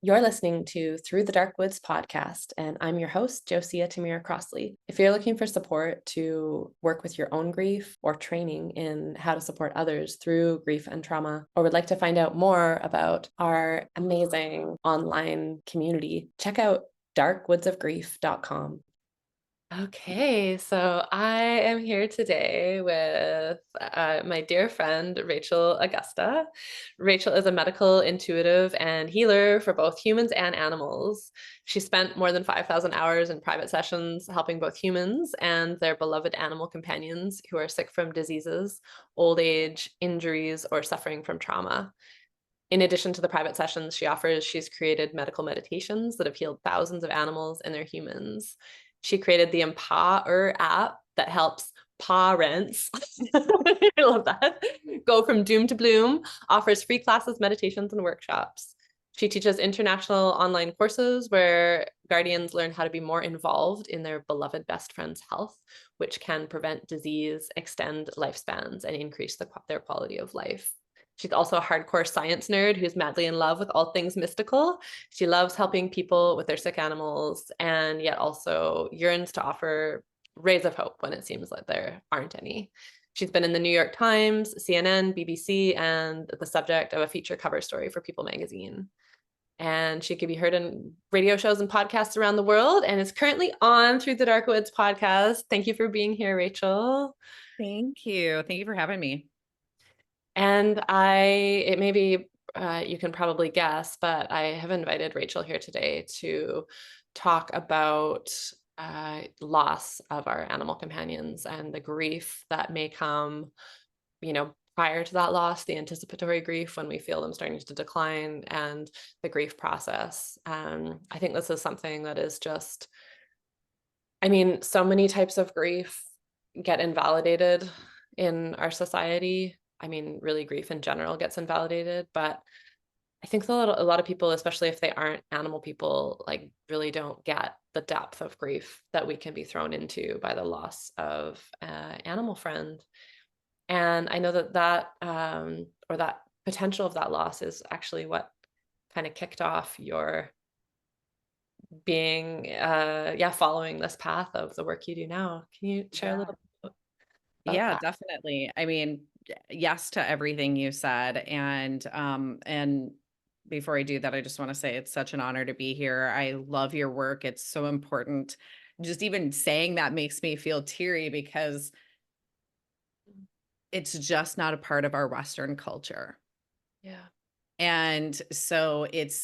You're listening to Through the Dark Woods podcast, and I'm your host, Josia Tamira Crossley. If you're looking for support to work with your own grief or training in how to support others through grief and trauma, or would like to find out more about our amazing online community, check out darkwoodsofgrief.com. Okay, so I am here today with my dear friend, Rachel Augusta. Rachel is a medical intuitive and healer for both humans and animals. She spent more than 5,000 hours in private sessions helping both humans and their beloved animal companions who are sick from diseases, old age, injuries, or suffering from trauma. In addition to the private sessions she's created medical meditations that have healed thousands of animals and their humans. She created the EmPAWer app that helps PAWrents, I love that, go from doom to bloom, offers free classes, meditations, and workshops. She teaches international online courses where guardians learn how to be more involved in their beloved best friend's health, which can prevent disease, extend lifespans, and increase their quality of life. She's also a hardcore science nerd who's madly in love with all things mystical. She loves helping people with their sick animals and yet also yearns to offer rays of hope when it seems like there aren't any. She's been in the New York Times, CNN, BBC, and the subject of a feature cover story for People magazine. And she can be heard in radio shows and podcasts around the world and is currently on Through the Dark Woods podcast. Thank you for being here, Rachel. Thank you. Thank you for having me. And it may be, you can probably guess, but I have invited Rachel here today to talk about loss of our animal companions and the grief that may come, prior to that loss, the anticipatory grief when we feel them starting to decline, and the grief process. I think this is something that is just, so many types of grief get invalidated in our society. Really, grief in general gets invalidated, but I think a lot of people, especially if they aren't animal people, like really don't get the depth of grief that we can be thrown into by the loss of an animal friend. And I know or that potential of that loss is actually what kind of kicked off your being, following this path of the work you do now. Can you share a Yeah. little bit about Yeah, that? definitely. I mean, yes to everything you said. And before I do that, I just want to say it's such an honor to be here. I love your work. It's so important. Just even saying that makes me feel teary because it's just not a part of our Western culture. Yeah. And so it's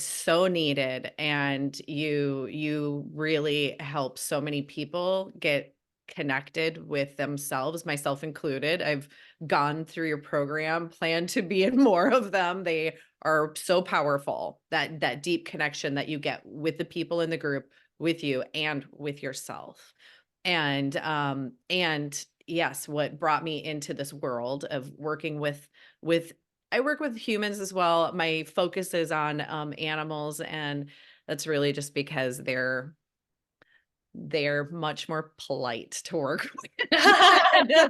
so needed, and you really help so many people get connected with themselves, myself included. I've gone through your program, plan to be in more of them. They are so powerful, that deep connection that you get with the people in the group, with you, and with yourself. And yes, what brought me into this world of working with I work with humans as well. My focus is on animals, and that's really just because they're much more polite to work with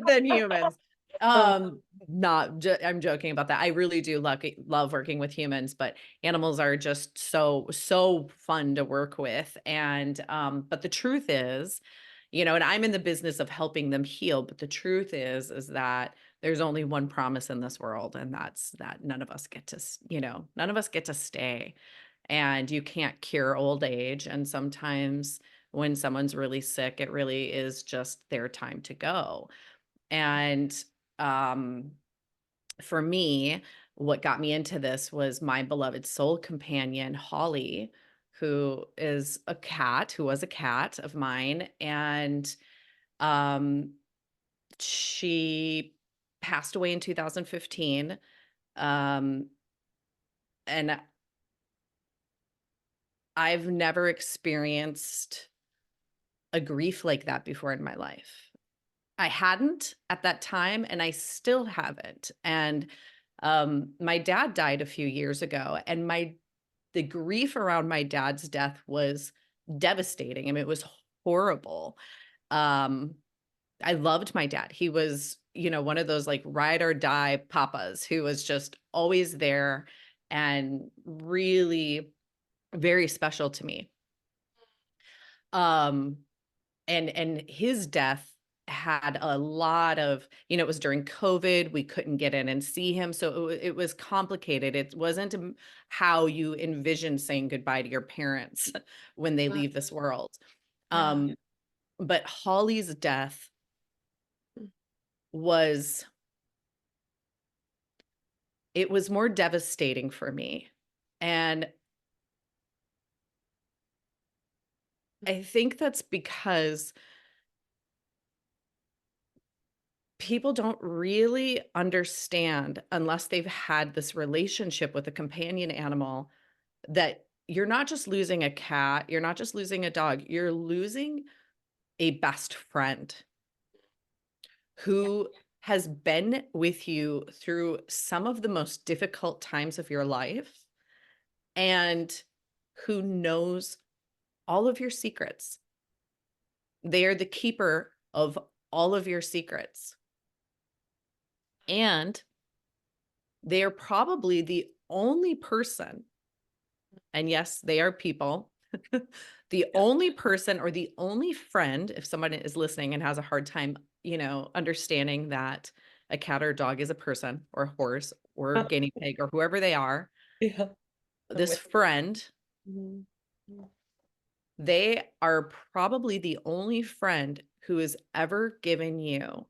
than humans. Oh, I'm joking about that. I really do love working with humans, but animals are just so fun to work with. And but the truth is, and I'm in the business of helping them heal, but the truth is that there's only one promise in this world, and that's that none of us get to, none of us get to stay. And you can't cure old age. And sometimes when someone's really sick, it really is just their time to go. And um, for me, what got me into this was my beloved soul companion, Holly, who was a cat of mine. And um, she passed away in 2015. Um, and I've never experienced a grief like that before in my life. I hadn't at that time, and I still haven't. And my dad died a few years ago, and the grief around my dad's death was devastating. I mean, it was horrible. Um, I loved my dad. He was, one of those like ride or die papas who was just always there. and really very special to me. Um, and his death had a lot of, it was during COVID, we couldn't get in and see him, so it was complicated. It wasn't how you envision saying goodbye to your parents when they Uh, leave this world. yeah. But Holly's death Mm, was it was more devastating for me. And I think that's because people don't really understand, unless they've had this relationship with a companion animal, that you're not just losing a cat, you're not just losing a dog, you're losing a best friend yeah. who has been with you through some of the most difficult times of your life and who knows all of your secrets. They are the keeper of all of your secrets. And they are probably the only person, and yes, they are people, the Yeah. only person or the only friend, if someone is listening and has a hard time, understanding that a cat or dog is a person or a horse or a guinea pig or whoever they are, Yeah. I'm this with friend, you. Mhm. they are probably the only friend who has ever given you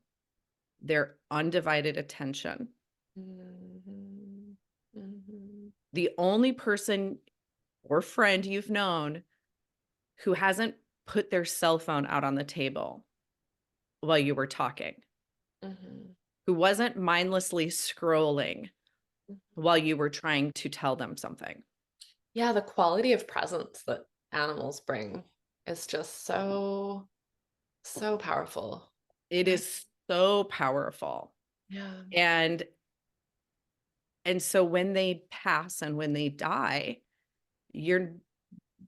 their undivided attention. Mhm. Mhm. The only person or friend you've known who hasn't put their cell phone out on the table while you were talking, Mhm. who wasn't mindlessly scrolling Mhm. while you were trying to tell them something. Yeah, the quality of presence that animals bring is just so powerful. It I is so powerful. yeah. And so when they pass and when they die, you're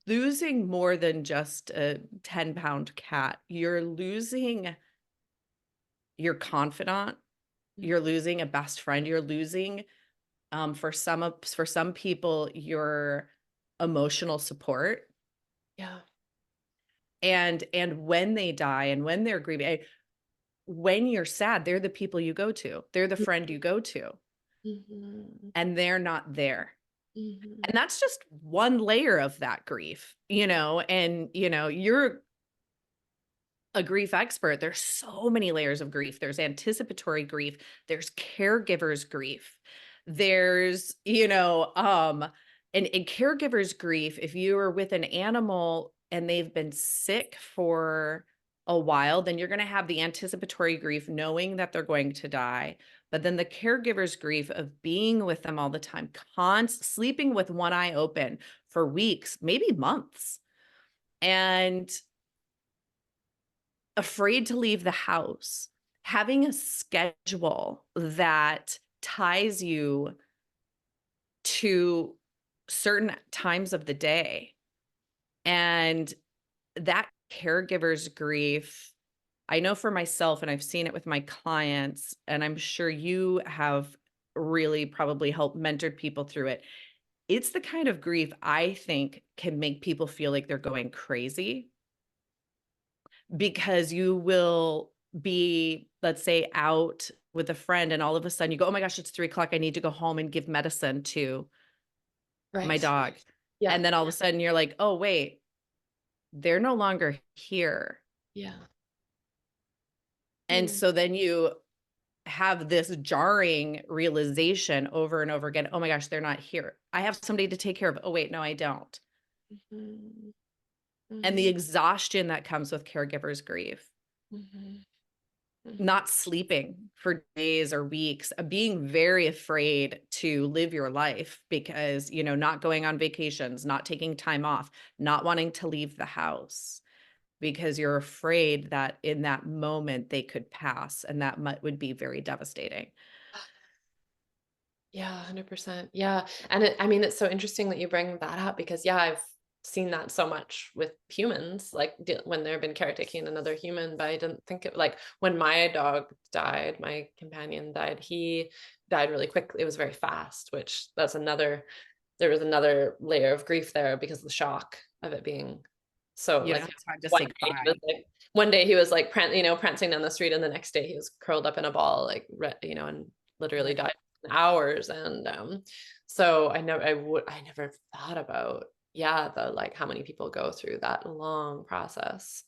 losing more than just a 10-pound cat. You're losing your confidant, Mm, you're losing a best friend, you're losing for some people your emotional support. yeah. And when they die and when they're grieving, when you're sad, they're the people you go to. They're the friend you go to, Mhm. and they're not there. Mhm. And that's just one layer of that grief, and you're a grief expert. There's so many layers of grief. There's anticipatory grief, there's caregivers grief. There's, and caregivers grief, if you are with an animal and they've been sick for a while, then you're going to have the anticipatory grief knowing that they're going to die. But then the caregivers grief of being with them all the time, sleeping with one eye open for weeks, maybe months, and afraid to leave the house, having a schedule that ties you to certain times of the day. And that caregiver's grief, I know for myself, and I've seen it with my clients, and I'm sure you have really probably helped mentored people through it. It's the kind of grief I think can make people feel like they're going crazy, because you will be, let's say, out with a friend and all of a sudden you go, oh my gosh, it's 3 o'clock. I need to go home and give medicine to my Right. dog. Yeah. And then all of a sudden you're like, oh, wait, they're no longer here. Yeah. And Mm. so then you have this jarring realization over and over again. Oh my gosh, they're not here. I have somebody to take care of. Oh, wait, no, I don't. Mhm. And the Mhm. exhaustion that comes with caregivers grief, Mhm. Mhm. not sleeping for days or weeks, being very afraid to live your life because, not going on vacations, not taking time off, not wanting to leave the house because you're afraid that in that moment they could pass, and that would be very devastating. Yeah, 100%. Yeah. And I mean, it's so interesting that you bring that up because, yeah, seen that so much with humans, like when they've been caretaking another human, but I didn't think it like when my dog died, my companion died, he died really quickly. It was very fast, which there was another layer of grief there because of the shock of it being so You know, like it's hard to one say day he goodbye. was like one day he was like prancing down the street, and the next day he was curled up in a ball, like and literally Right. died in hours. And so I never thought about, yeah, the like how many people go through that long process.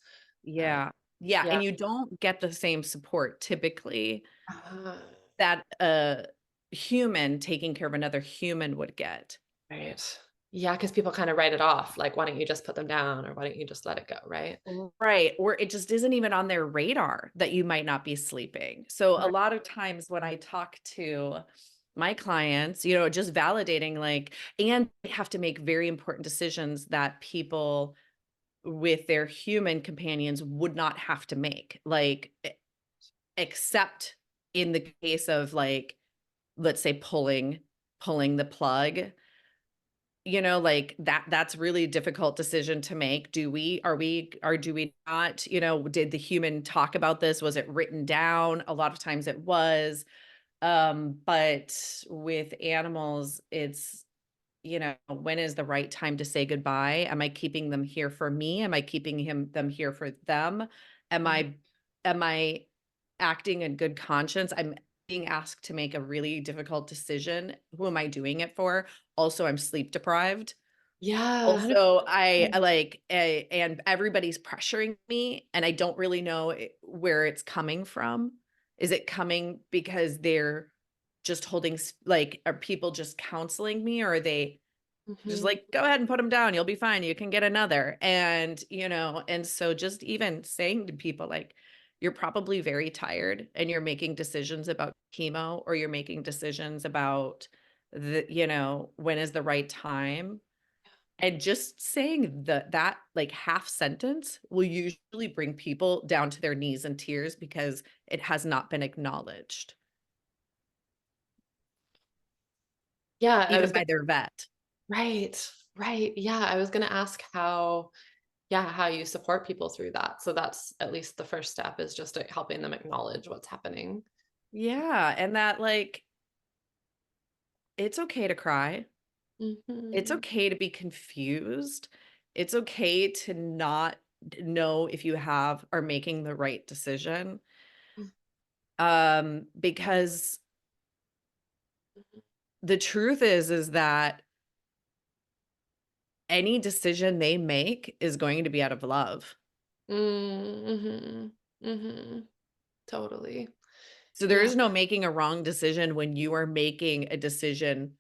Uh, Yeah. Yeah, yeah. and you don't get the same support typically Uh, that a human taking care of another human would get. right. Yeah, because people kind of write it off, like, why don't you just put them down, or why don't you just let it go, right? Right, or it just isn't even on their radar that you might not be sleeping. So a Right. lot of times when I talk to my clients, just validating like and they have to make very important decisions that people with their human companions would not have to make. Like except in the case of like let's say pulling the plug, like that's really difficult decision to make. Do we are we or do we not, did the human talk about this? Was it written down? A lot of times it was. But with animals, it's, when is the right time to say goodbye? Am I keeping them here for me? Am I keeping them here for them? Am Mhm. I am I acting in good conscience? I'm being asked to make a really difficult decision. Who am I doing it for? Also, I'm sleep deprived. Yeah, Also, 100%. I like, and everybody's pressuring me, and I don't really know where it's coming from. Is it coming because they're just holding, like, are people just counseling me, or are they just Mhm. like, go ahead and put them down. You'll be fine. You can get another. And so just even saying to people, like, you're probably very tired and you're making decisions about chemo, or you're making decisions about when is the right time, and just saying that like half sentence will usually bring people down to their knees in tears because it has not been acknowledged, Yeah, I even was by their vet. right, right. Yeah, I was gonna ask how, yeah, how you support people through that. So that's at least the first step, is just like helping them acknowledge what's happening. Yeah, and that like it's okay to cry. It's Mhm. okay to be confused. It's okay to not know if you have are making the right decision. Because the truth is that any decision they make is going to be out of love. Mhm. Mhm. Totally. So there Yeah. is no making a wrong decision when you are making a decision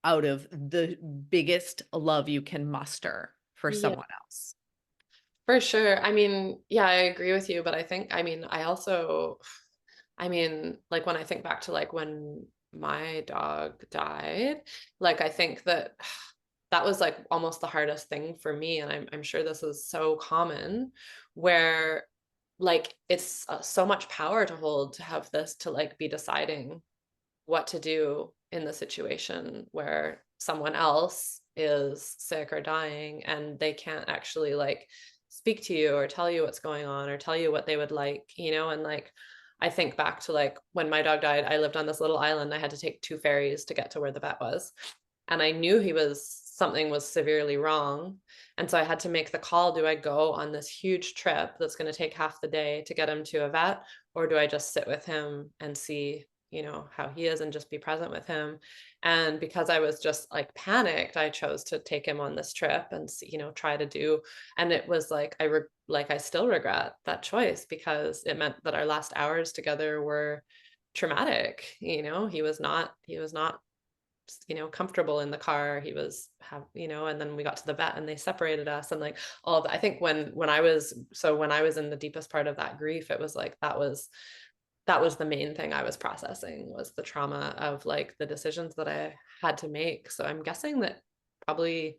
out of the biggest love you can muster for Yeah, someone else. for sure. I mean, yeah, I agree with you, but I think, I mean, like when I think back to like when my dog died, like I think that that was like almost the hardest thing for me. And I'm sure this is so common, where like it's so much power to hold, to have this, to like be deciding what to do in the situation where someone else is sick or dying, and they can't actually like speak to you or tell you what's going on or tell you what they would like, and like I think back to like when my dog died, I lived on this little island. I had to take two ferries to get to where the vet was, and I knew something was severely wrong. And so I had to make the call. Do I go on this huge trip that's going to take half the day to get him to a vet, or do I just sit with him and see, how he is, and just be present with him? And because I was just like panicked, I chose to take him on this trip and see, try to do. And it was like I still regret that choice, because it meant that our last hours together were traumatic. He was not comfortable in the car. He was and then we got to the vet and they separated us, and like all of that. I think when I was in the deepest part of that grief, it was like that was the main thing I was processing, was the trauma of like the decisions that I had to make. So I'm guessing that probably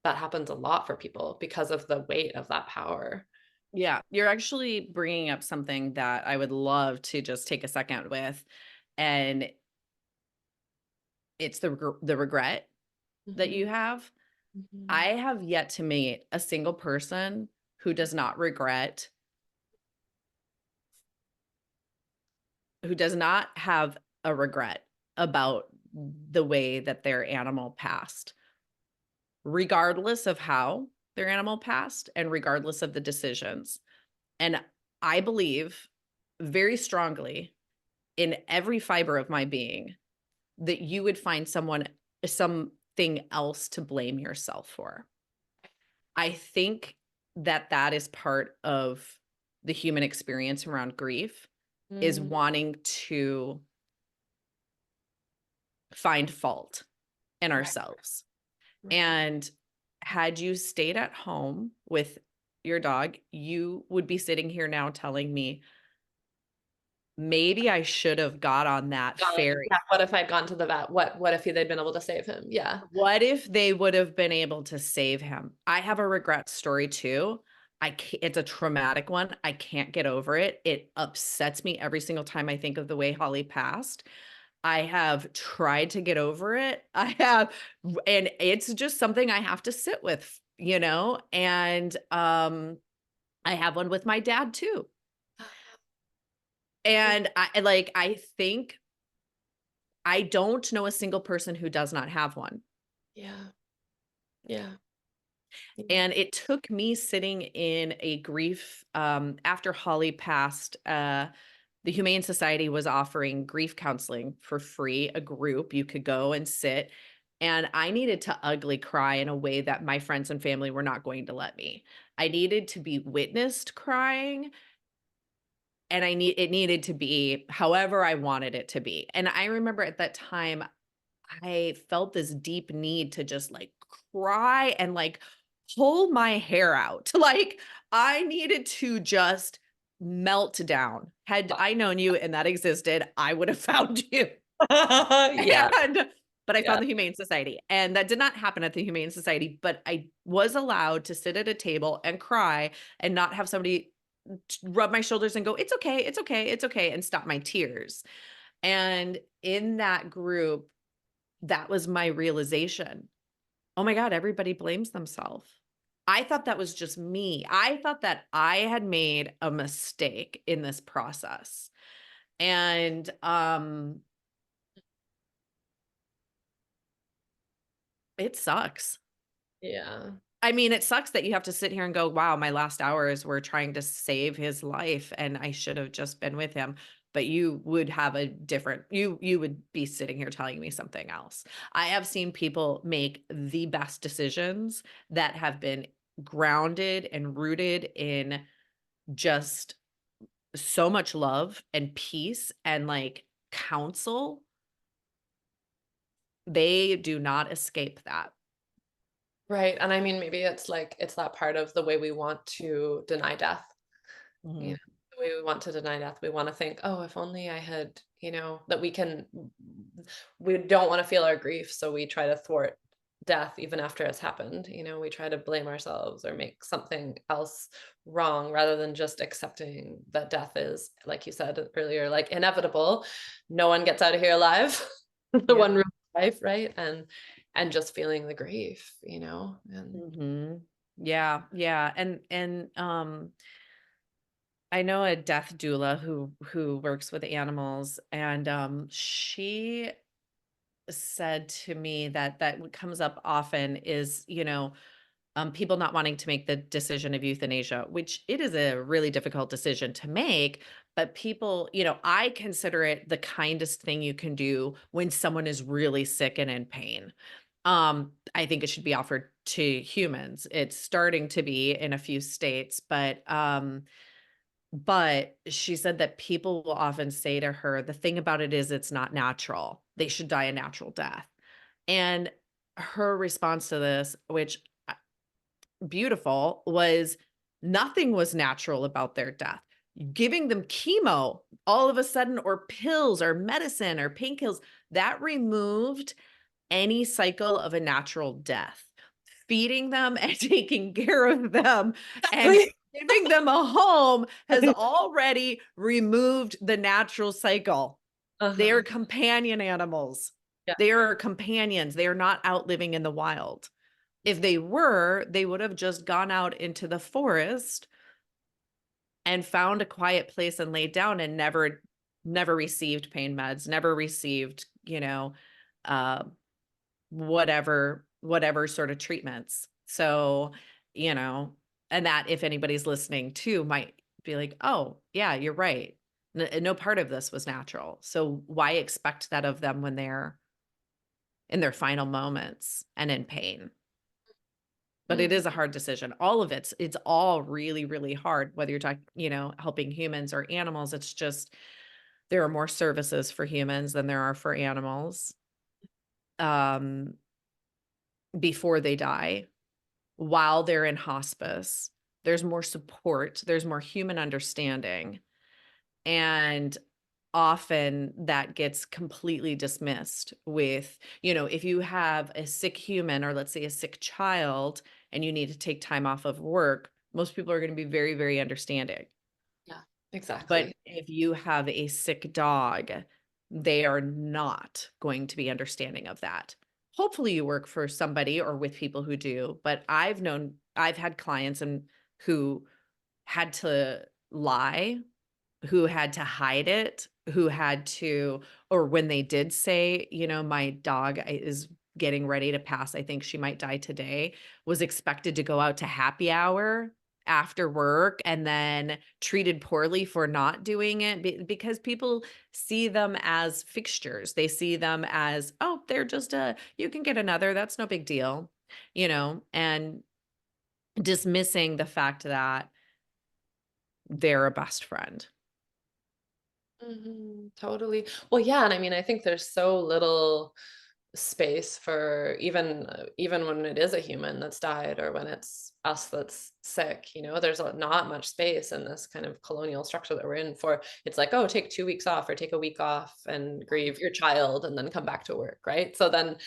that happens a lot for people because of the weight of that power. Yeah, you're actually bringing up something that I would love to just take a second with, and it's the regret that Mhm. you have. Mhm. I have yet to meet a single person who does not regret, who does not have a regret about the way that their animal passed, regardless of how their animal passed and regardless of the decisions. And I believe very strongly in every fiber of my being that you would find something else to blame yourself for. I think that that is part of the human experience around grief, is Mm, wanting to find fault in right, ourselves. right. And had you stayed at home with your dog, you would be sitting here now telling me, maybe I should have got on that Yeah, ferry. what if I'd gone to the vet? What if they'd been able to save him? Yeah. What if they would have been able to save him? I have a regret story too. It's a traumatic one. I can't get over it. It upsets me every single time I think of the way Holly passed. I have tried to get over it. And it's just something I have to sit with, and I have one with my dad too. Yeah. And I think I don't know a single person who does not have one. Yeah. Yeah. Yeah. And it took me sitting in a grief, after Holly passed, the Humane Society was offering grief counseling for free, a group you could go and sit. And I needed to ugly cry in a way that my friends and family were not going to let me. I needed to be witnessed crying, and it needed to be however I wanted it to be. And I remember at that time I felt this deep need to just like cry and like pull my hair out. Like I needed to just melt down. Had I known you and that existed, I would have found you. Yeah. And but I Yeah. found the Humane Society. And that did not happen at the Humane Society, but I was allowed to sit at a table and cry and not have somebody rub my shoulders and go, "It's okay, it's okay, it's okay," and stop my tears. And in that group, that was my realization. Oh my God, everybody blames themselves. I thought that was just me. I thought that I had made a mistake in this process. And it sucks. Yeah. I mean, it sucks that you have to sit here and go, wow, my last hours were trying to save his life and I should have just been with him. But you would have a different, you would be sitting here telling me something else. I have seen people make the best decisions that have been grounded and rooted in just so much love and peace and like counsel. They do not escape that. Right. And I mean, maybe it's like it's that part of the way we want to deny death. You know, Mhm. the way we want to deny death. We want to think, oh, if only I had, that we don't want to feel our grief. So we try to thwart death even after it's happened. We try to blame ourselves or make something else wrong rather than just accepting that death is, like you said earlier, like inevitable. No one gets out of here alive. The Yeah. one real life, right? And just feeling the grief, and Yeah, yeah. I know a death doula who works with animals, and she said to me that what comes up often is, people not wanting to make the decision of euthanasia, which it is a really difficult decision to make. But people, I consider it the kindest thing you can do when someone is really sick and in pain. I think it should be offered to humans. It's starting to be in a few states, but she said that people will often say to her, the thing about it is it's not natural. They should die a natural death. And her response to this, which beautiful, was nothing was natural about their death. Giving them chemo all of a sudden, or pills or medicine or painkillers, that removed any cycle of a natural death. Feeding them and taking care of them and exactly. giving them a home has already removed the natural cycle. They are Uh-huh. companion animals. Yeah. They are companions. They are not out living in the wild. If they were, they would have just gone out into the forest and found a quiet place and laid down and never received pain meds, never received, uh, whatever sort of treatments. So, you know, and that if anybody's listening too might be like, "Oh, yeah, you're right. No part of this was natural. So why expect that of them when they're in their final moments and in pain?" But it Mhm. is a hard decision. All of it's all really, really hard, whether you're talking, helping humans or animals. It's just there are more services for humans than there are for animals. Um, before they die, while they're in hospice, there's more support, there's more human understanding, and often that gets completely dismissed with, if you have a sick human or let's say a sick child and you need to take time off of work, most people are going to be very, very understanding. Yeah, But exactly. if you have a sick dog, they are not going to be understanding of that. Hopefully you work for somebody or with people who do, but I've had clients and who had to lie, who had to hide it, who had to, or when they did say, "My dog is getting ready to pass, I think she might die today," was expected to go out to happy hour after work and then treated poorly for not doing it because people see them as fixtures. They see them as, "Oh, they're just you can get another, that's no big deal," and dismissing the fact that they're a best friend. Totally. Well, yeah, and I mean, I think there's so little space for even when it is a human that's died or when it's us that's sick, there's not much space in this kind of colonial structure that we're in for it's like, oh, take 2 weeks off or take a week off and grieve your child and then come back to work, right? So then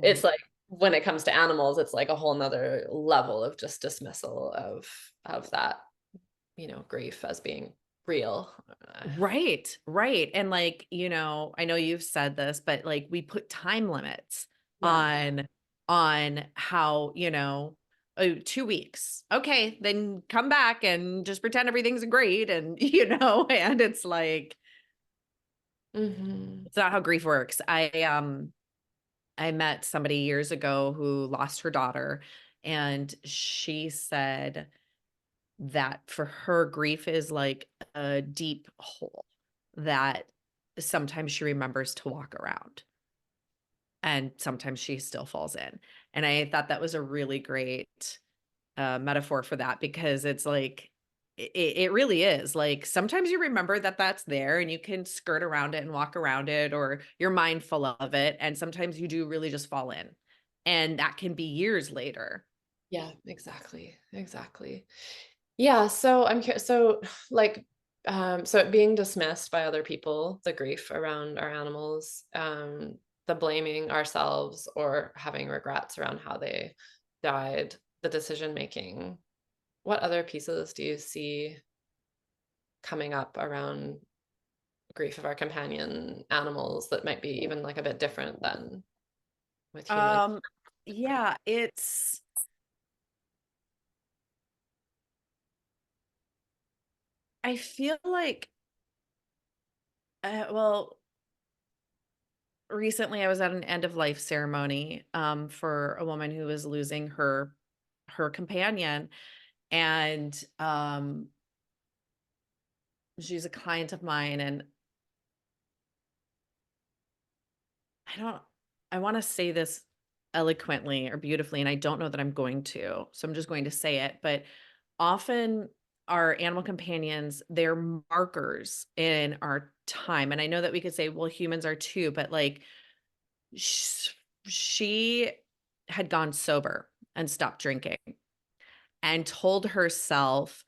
it's Right. like when it comes to animals, it's like a whole nother level of just dismissal of that, grief as being real. Right, right, and, like, I know you've said this, but, like, we put time limits Yeah. on how, 2 weeks. Okay, then come back and just pretend everything's great and, and it's like, Mhm. it's not how grief works. I met somebody years ago who lost her daughter, and she said that for her, grief is like a deep hole that sometimes she remembers to walk around and sometimes she still falls in. And I thought that was a really great metaphor for that because it's like, it really is like sometimes you remember that that's there and you can skirt around it and walk around it or you're mindful of it. And sometimes you do really just fall in. And that can be years later. Yeah, exactly, exactly. Yeah, so I'm curious. So, like, so it being dismissed by other people, the grief around our animals, the blaming ourselves or having regrets around how they died, the decision making. What other pieces do you see coming up around grief of our companion animals that might be even like a bit different than with humans? Um, yeah, I feel like, well, recently I was at an end of life ceremony for a woman who was losing her companion, and she's a client of mine, and I don't, I want to say this eloquently or beautifully, and I don't know that I'm going to, so I'm just going to say it, but often our animal companions, they're markers in our time. And I know that we could say, well, humans are too, but like sh she had gone sober and stopped drinking and told herself,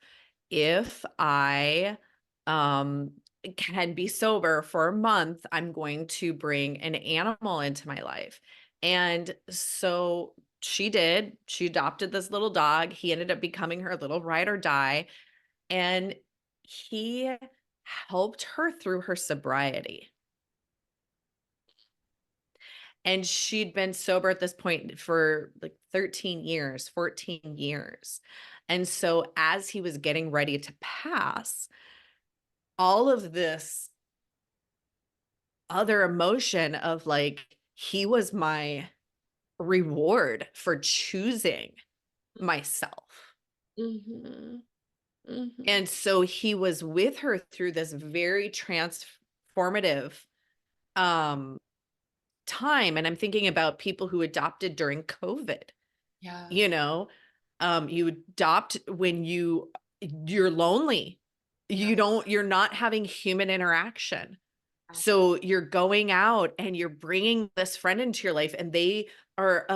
"If I, um, can be sober for a month, I'm going to bring an animal into my life." And so she did. She adopted this little dog. He ended up becoming her little ride or die, and he helped her through her sobriety. And she'd been sober at this point for like 13 years, 14 years. And so as he was getting ready to pass, all of this other emotion of like, he was my reward for choosing myself. Mhm. Mhm. And so he was with her through this very transformative um time. And I'm thinking about people who adopted during COVID. Yeah. You know, you adopt when you're lonely. Yeah. You're not having human interaction. So you're going out and you're bringing this friend into your life, and they are,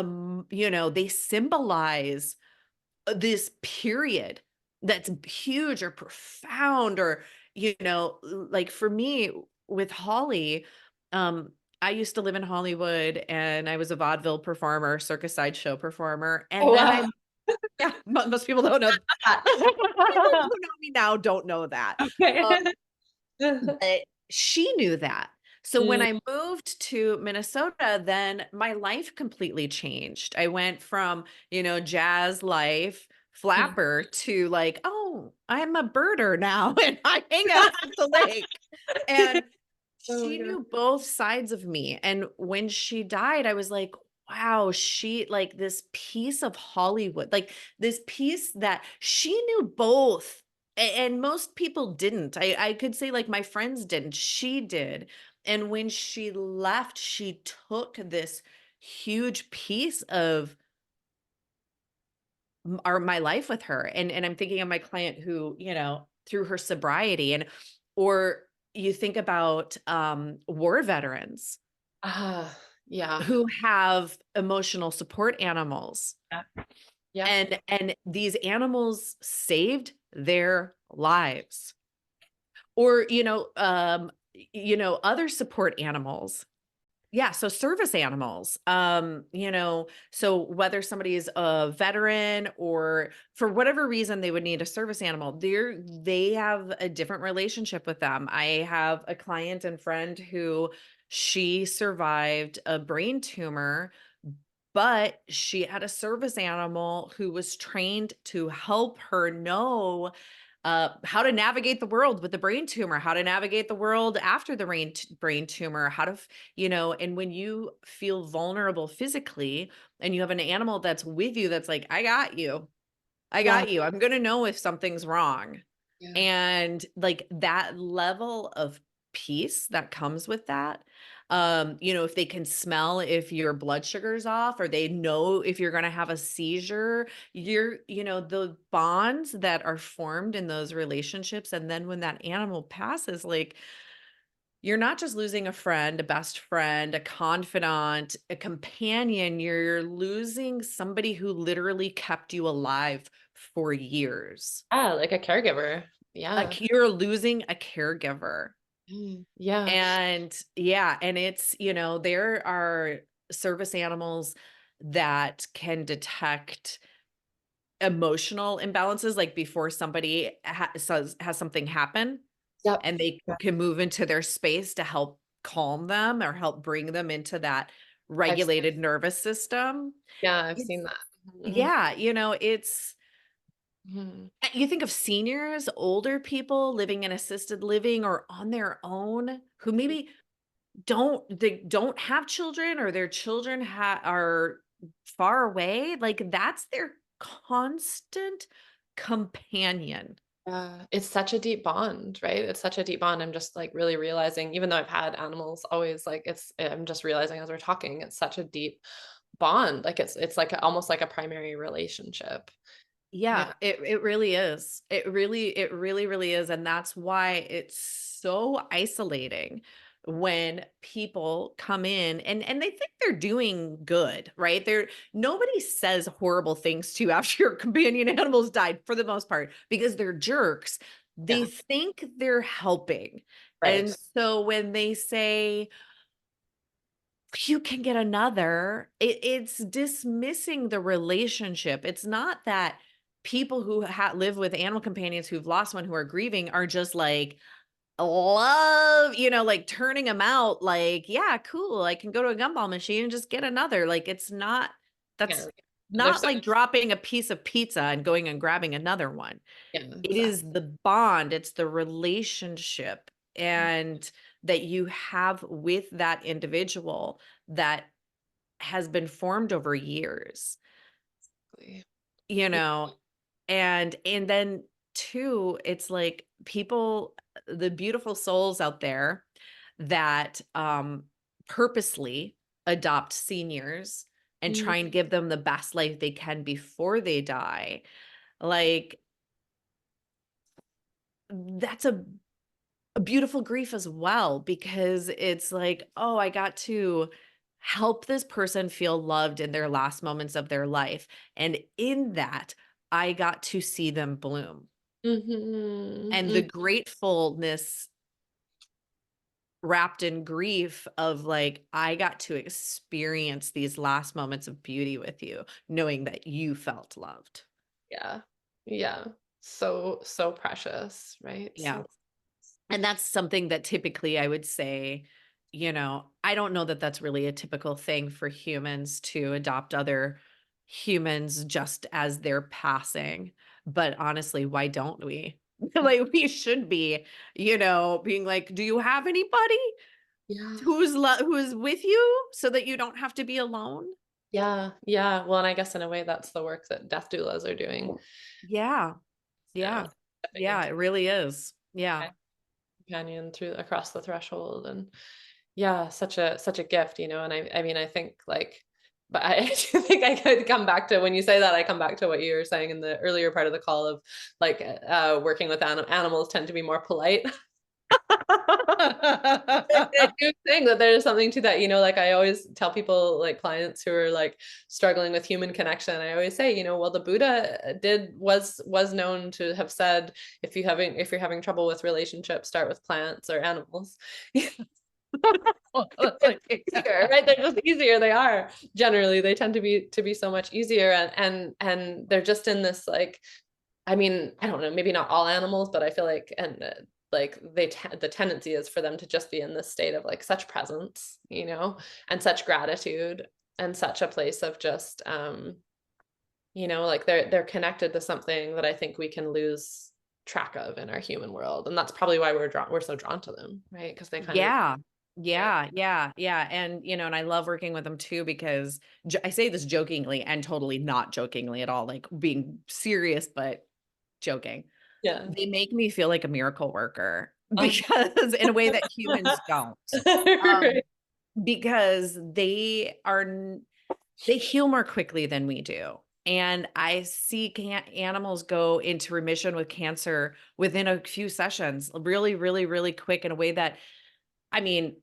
they symbolize this period that's huge or profound, or, like for me with Holly, um, I used to live in Hollywood and I was a vaudeville performer, circus sideshow performer. Oh, And then wow. yeah, most people don't know that. People who know me now don't know that. Um, Okay. but she knew that. So when Mm, I moved to Minnesota, then my life completely changed. I went from, jazz life mm. flapper to like, oh, I'm a birder now and I hang out at the lake. And Oh my she god. knew both sides of me. And when she died, I was like, wow, she like this piece of Hollywood, like this piece that she knew both. And most people didn't. I could say like my friends didn't. She did. And when she left, she took this huge piece of my life with her. And I'm thinking of my client who, through her sobriety, and or you think about war veterans Ah, yeah. who have emotional support animals, Yeah. Yeah. and these animals saved their lives. Or, other support animals. Yeah, so service animals, so whether somebody is a veteran or for whatever reason they would need a service animal, they have a different relationship with them. I have a client and friend who she survived a brain tumor, but she had a service animal who was trained to help her know how to navigate the world with the brain tumor, how to navigate the world after the brain tumor, and when you feel vulnerable physically and you have an animal that's with you, that's like, I got you. I Yeah. got you. I'm going to know if something's wrong. Yeah. And like that level of peace that comes with that, if they can smell if your blood sugar's off, or they know if you're going to have a seizure, the bonds that are formed in those relationships. And then when that animal passes, like, you're not just losing a friend, a best friend, a confidant, a companion. You're losing somebody who literally kept you alive for years. Yeah, like a caregiver. Yeah. You're losing a caregiver. Yeah. And yeah, and it's, there are service animals that can detect emotional imbalances, like before somebody has something happen, Yep. and they Yeah. can move into their space to help calm them or help bring them into that I've regulated nervous system. yeah, I've seen It's that. Mhm. yeah, it's Mhm. you think of seniors, older people living in assisted living or on their own who maybe don't have children, or their children are far away, like that's their constant companion. Yeah, it's such a deep bond, right? It's such a deep bond. I'm just like really realizing, even though I've had animals always, like I'm just realizing as we're talking, it's such a deep bond. Like it's like almost like a primary relationship. Yeah. Yeah, it really is. It really, really is. And that's why it's so isolating when people come in and they think they're doing good, right? Nobody says horrible things to you after your companion animals died for the most part because they're jerks. They Yeah. think they're helping. Right. And so when they say, you can get another, it's dismissing the relationship. It's not that people who live with animal companions who've lost one, who are grieving, are just like, love, like turning them out like, yeah, cool. I can go to a gumball machine and just get another. Like Yeah. that's There's not so like dropping a piece of pizza and going and grabbing another one. yeah, It exactly. is the bond, it's the relationship and that you have with that individual that has been formed over years, you Yeah. know, and then too, it's like people, the beautiful souls out there that purposely adopt seniors and Mhm. try and give them the best life they can before they die. Like that's a beautiful grief as well, because it's like, oh, I got to help this person feel loved in their last moments of their life. And in that, I got to see them bloom. Mhm, And the mm, gratefulness wrapped in grief of like, I got to experience these last moments of beauty with you, knowing that you felt loved. yeah. Yeah. So, so precious, right? Yeah. So And that's something that typically I would say, I don't know that that's really a typical thing for humans to adopt other humans just as they're passing. But honestly, why don't we? Like we should be, being like, do you have anybody yeah. who's with you so that you don't have to be alone? Yeah, yeah. Well, and I guess in a way that's the work that death doulas are doing. Yeah. Yeah. Yeah. Stepping Yeah, into it really is. Yeah. a companion through across the threshold. And yeah, such a gift, and I mean, I think like, but I do think I could come back to when you say that, I come back to what you were saying in the earlier part of the call of like working with animals tend to be more polite. I do think that there's something to that, like I always tell people, like clients who are like struggling with human connection, I always say, well, the Buddha was known to have said, if you're having trouble with relationships, start with plants or animals. It's easier, right? They're just easier. They are generally, they tend to be so much easier, and they're just in this like, I mean, I don't know, maybe not all animals, but I feel like, and like the tendency is for them to just be in this state of like such presence, and such gratitude, and such a place of just, like they're connected to something that I think we can lose track of in our human world, and that's probably why we're so drawn to them, right? Because they kind of, Yeah. yeah, Yeah, yeah, yeah, and, and I love working with them too because I say this jokingly and totally not jokingly at all, like being serious, but joking. yeah. They make me feel like a miracle worker because in a way that humans don't. Um, Right. because they heal more quickly than we do. And I see animals go into remission with cancer within a few sessions, really, really, really quick in a way that, I mean,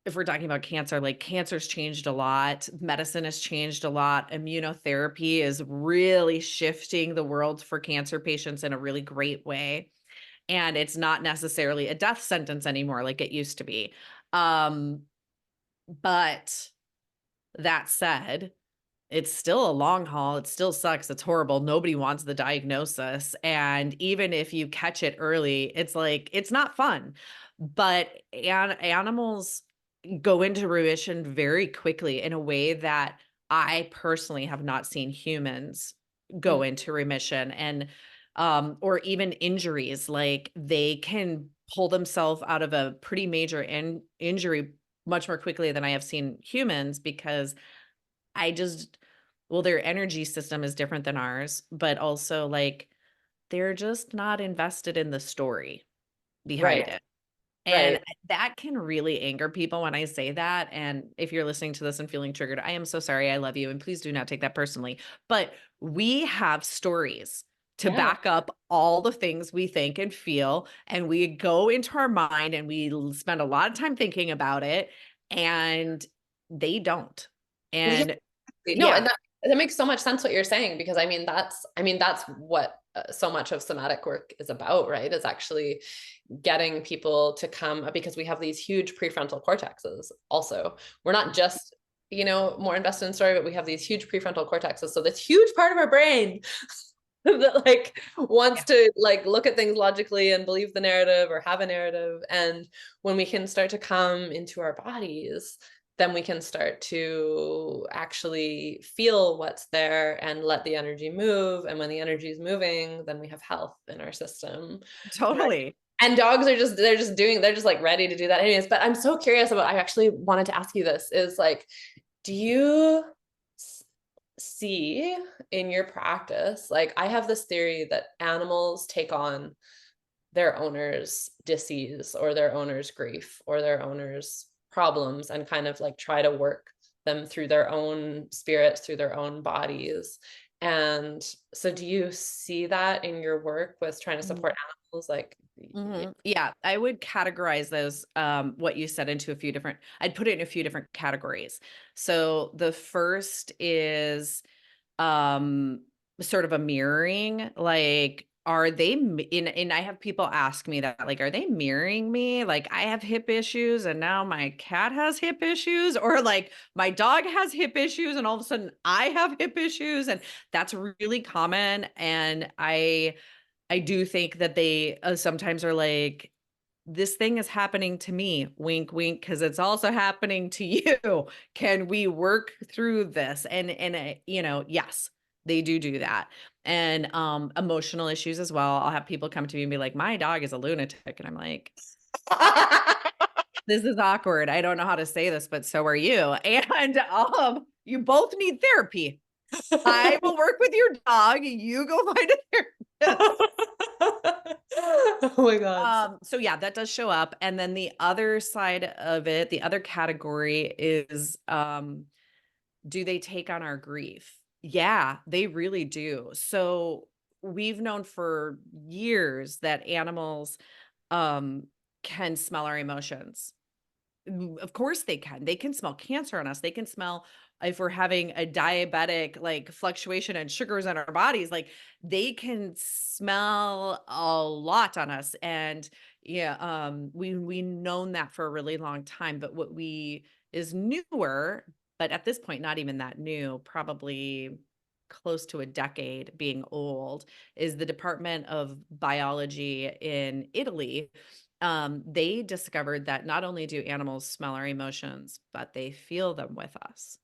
if we're talking about cancer, like cancer's changed a lot, medicine has changed a lot. Immunotherapy is really shifting the world for cancer patients in a really great way. And it's not necessarily a death sentence anymore like it used to be. Um, but that said, it's still a long haul. It still sucks. It's horrible. Nobody wants the diagnosis. And even if you catch it early, it's like, it's not fun. But animals go into remission very quickly in a way that I personally have not seen humans go into remission. And, or even injuries, like they can pull themselves out of a pretty major injury much more quickly than I have seen humans because I just well, their energy system is different than ours, but also, like, they're just not invested in the story behind Right. it, and Right. that can really anger people when I say that, and if you're listening to this and feeling triggered, I am so sorry, I love you, and please do not take that personally, but we have stories to Yeah. back up all the things we think and feel, and we go into our mind, and we spend a lot of time thinking about it, and they don't, Well, yeah. and No, and yeah. that makes so much sense what you're saying, because I mean that's what so much of somatic work is about, right? Is actually getting people to come, because we have these huge prefrontal cortexes also. We're not just, more invested in story, but we have these huge prefrontal cortexes. So this huge part of our brain that like wants Yeah, to like look at things logically and believe the narrative or have a narrative. And when we can start to come into our bodies, then we can start to actually feel what's there and let the energy move. And when the energy is moving, then we have health in our system. totally. And dogs are just, they're just like ready to do that anyways. But I'm so curious about, I actually wanted to ask you this is like, do you see in your practice, like I have this theory that animals take on their owner's disease or their owner's grief or their owner's problems and kind of like try to work them through their own spirits, through their own bodies. And so do you see that in your work with trying to support animals? Like, yeah. Yeah, I would categorize those, what you said into a few different, I'd put it in a few different categories. So the first is um sort of a mirroring, like are they and I have people ask me that, like, are they mirroring me, like I have hip issues and now my cat has hip issues, or like my dog has hip issues and all of a sudden I have hip issues, and that's really common. And I do think that they sometimes are like, this thing is happening to me, wink, wink, because it's also happening to you. Can we work through this? And yes, they do that. And emotional issues as well. I'll have people come to me and be like, my dog is a lunatic. And I'm like, this is awkward. I don't know how to say this, but so are you. And you both need therapy. I will work with your dog. You go find a therapist. Oh my God. So yeah, that does show up. And then the other side of it, the other category is, do they take on our grief? Yeah, they really do. So we've known for years that animals, um, can smell our emotions. Of course they can. They can smell cancer on us. They can smell if we're having a diabetic like fluctuation in sugars in our bodies. Like they can smell a lot on us. And yeah, we known that for a really long time. But what we is newer, but at this point, not even that new, probably close to a decade being old, is the Department of Biology in Italy. They discovered that not only do animals smell our emotions, but they feel them with us.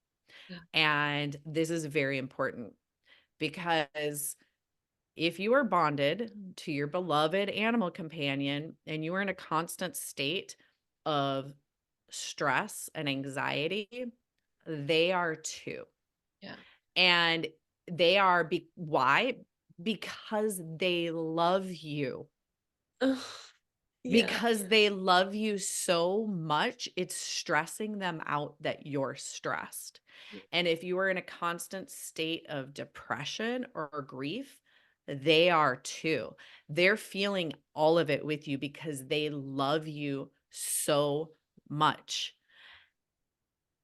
Yeah. And this is very important because if you are bonded to your beloved animal companion and you are in a constant state of stress and anxiety, they are too. Yeah. And they are why? Because they love you. Ugh, yeah. Because they love you so much, it's stressing them out that you're stressed. And if you are in a constant state of depression or grief, they are too. They're feeling all of it with you because they love you so much.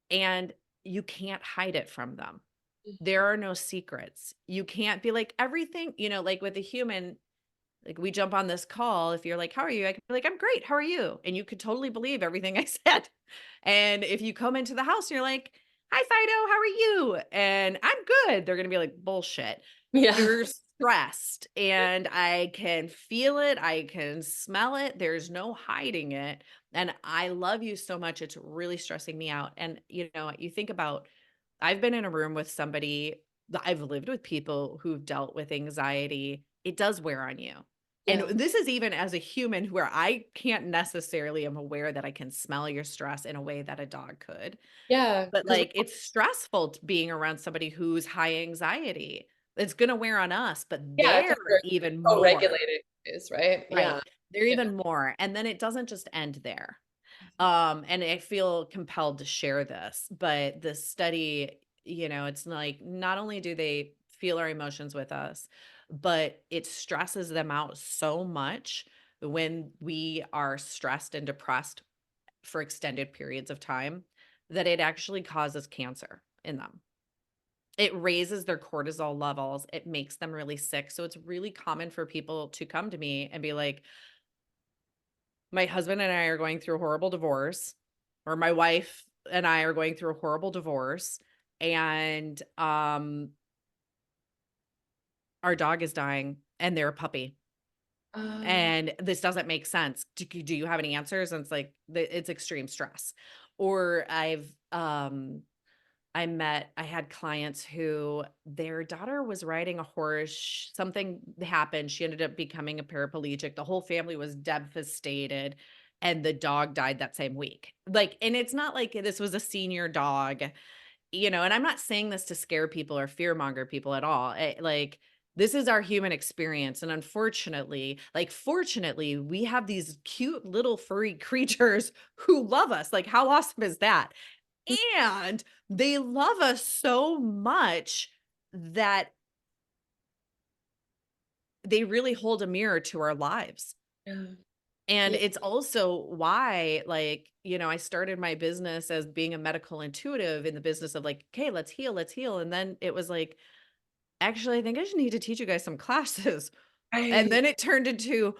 And you can't hide it from them. There are no secrets. You can't be like everything, like with a human, like we jump on this call. If you're like, how are you? I can be like, I'm great. How are you? And you could totally believe everything I said. And if you come into the house and you're like, hi, Fido, how are you? And I'm good. They're going to be like, bullshit. Yeah. You're stressed and I can feel it. I can smell it. There's no hiding it. And I love you so much. It's really stressing me out. And, you think about, I've been in a room with somebody, I've lived with people who've dealt with anxiety. It does wear on you. And Yeah. this is even as a human where I can't necessarily am aware that I can smell your stress in a way that a dog could. Yeah. But Because like it's stressful being around somebody who's high anxiety. It's going to wear on us, but yeah, they're because we're even more, co-regulating is right. right? Yeah. They're Yeah. even more. And then it doesn't just end there. And I feel compelled to share this, but the study, it's like not only do they feel our emotions with us, but it stresses them out so much when we are stressed and depressed for extended periods of time that it actually causes cancer in them. It raises their cortisol levels. It makes them really sick. So it's really common for people to come to me and be like, my husband and I are going through a horrible divorce, or my wife and I are going through a horrible divorce. And our dog is dying and they're a puppy. Oh. And this doesn't make sense. Do you have any answers? And it's like it's extreme stress. Or I had clients who their daughter was riding a horse, something happened, she ended up becoming a paraplegic, the whole family was devastated, and the dog died that same week. Like, and it's not like this was a senior dog, and I'm not saying this to scare people or fearmonger people at all. Like, this is our human experience. And unfortunately, like, fortunately, we have these cute little furry creatures who love us. Like, how awesome is that? And they love us so much that they really hold a mirror to our lives. Yeah. And Yeah. it's also why, like, I started my business as being a medical intuitive in the business of like, okay, let's heal, let's heal. And then it was like, actually, I think I just need to teach you guys some classes. And Right. then it turned into,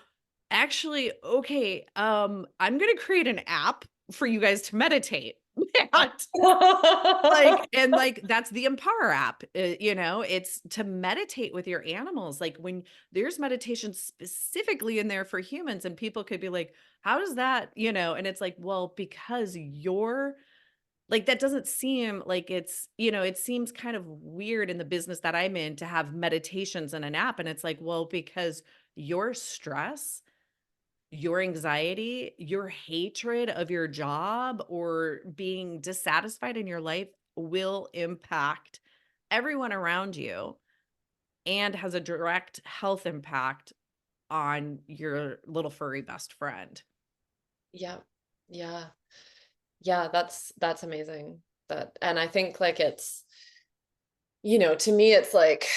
actually, okay, I'm gonna create an app for you guys to meditate. And that's the EmPAWer app. It's to meditate with your animals. Like, when there's meditation specifically in there for humans, and people could be like, how does that, and it's like, well, because you're like, that doesn't seem like it seems kind of weird in the business that I'm in to have meditations in an app. And it's like, well, because your stress, your anxiety, your hatred of your job, or being dissatisfied in your life will impact everyone around you and has a direct health impact on your little furry best friend. Yeah. Yeah. Yeah, that's amazing. And I think like to me it's like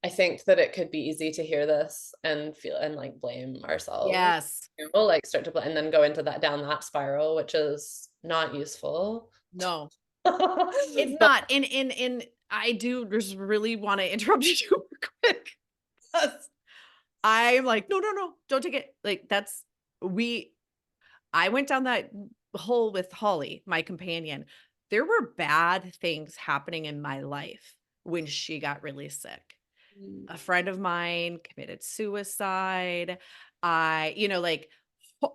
I think that it could be easy to hear this and feel and like blame ourselves, Yes. like start to blame and then go into down that spiral, which is not useful. No, it's But not. And I do just really want to interrupt you real quick. 'Cause I'm like, no, no, no, don't take it. Like, we I went down that hole with Holly, my companion. There were bad things happening in my life when she got really sick. A friend of mine committed suicide. Like,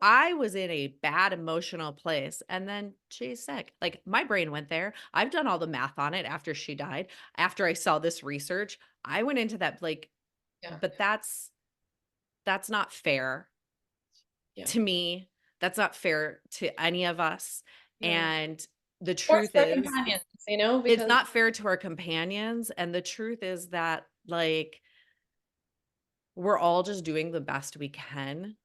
I was in a bad emotional place, and then she's sick. Like, my brain went there. I've done all the math on it after she died. After I saw this research, I went into that, like, yeah, but that's not fair yeah, to me. That's not fair to any of us. yeah. And the Or truth for is, companions, it's because not fair to our companions. And the truth is that, like, we're all just doing the best we can.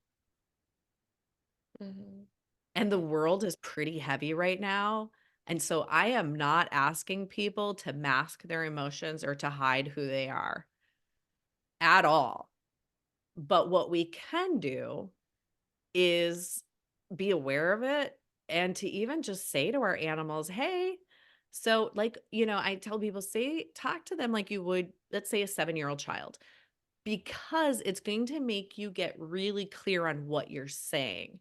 Mhm. And the world is pretty heavy right now. And so I am not asking people to mask their emotions or to hide who they are at all. But what we can do is be aware of it, and to even just say to our animals, hey, so, like, I tell people, talk to them like you would, let's say, a 7-year-old child, because it's going to make you get really clear on what you're saying.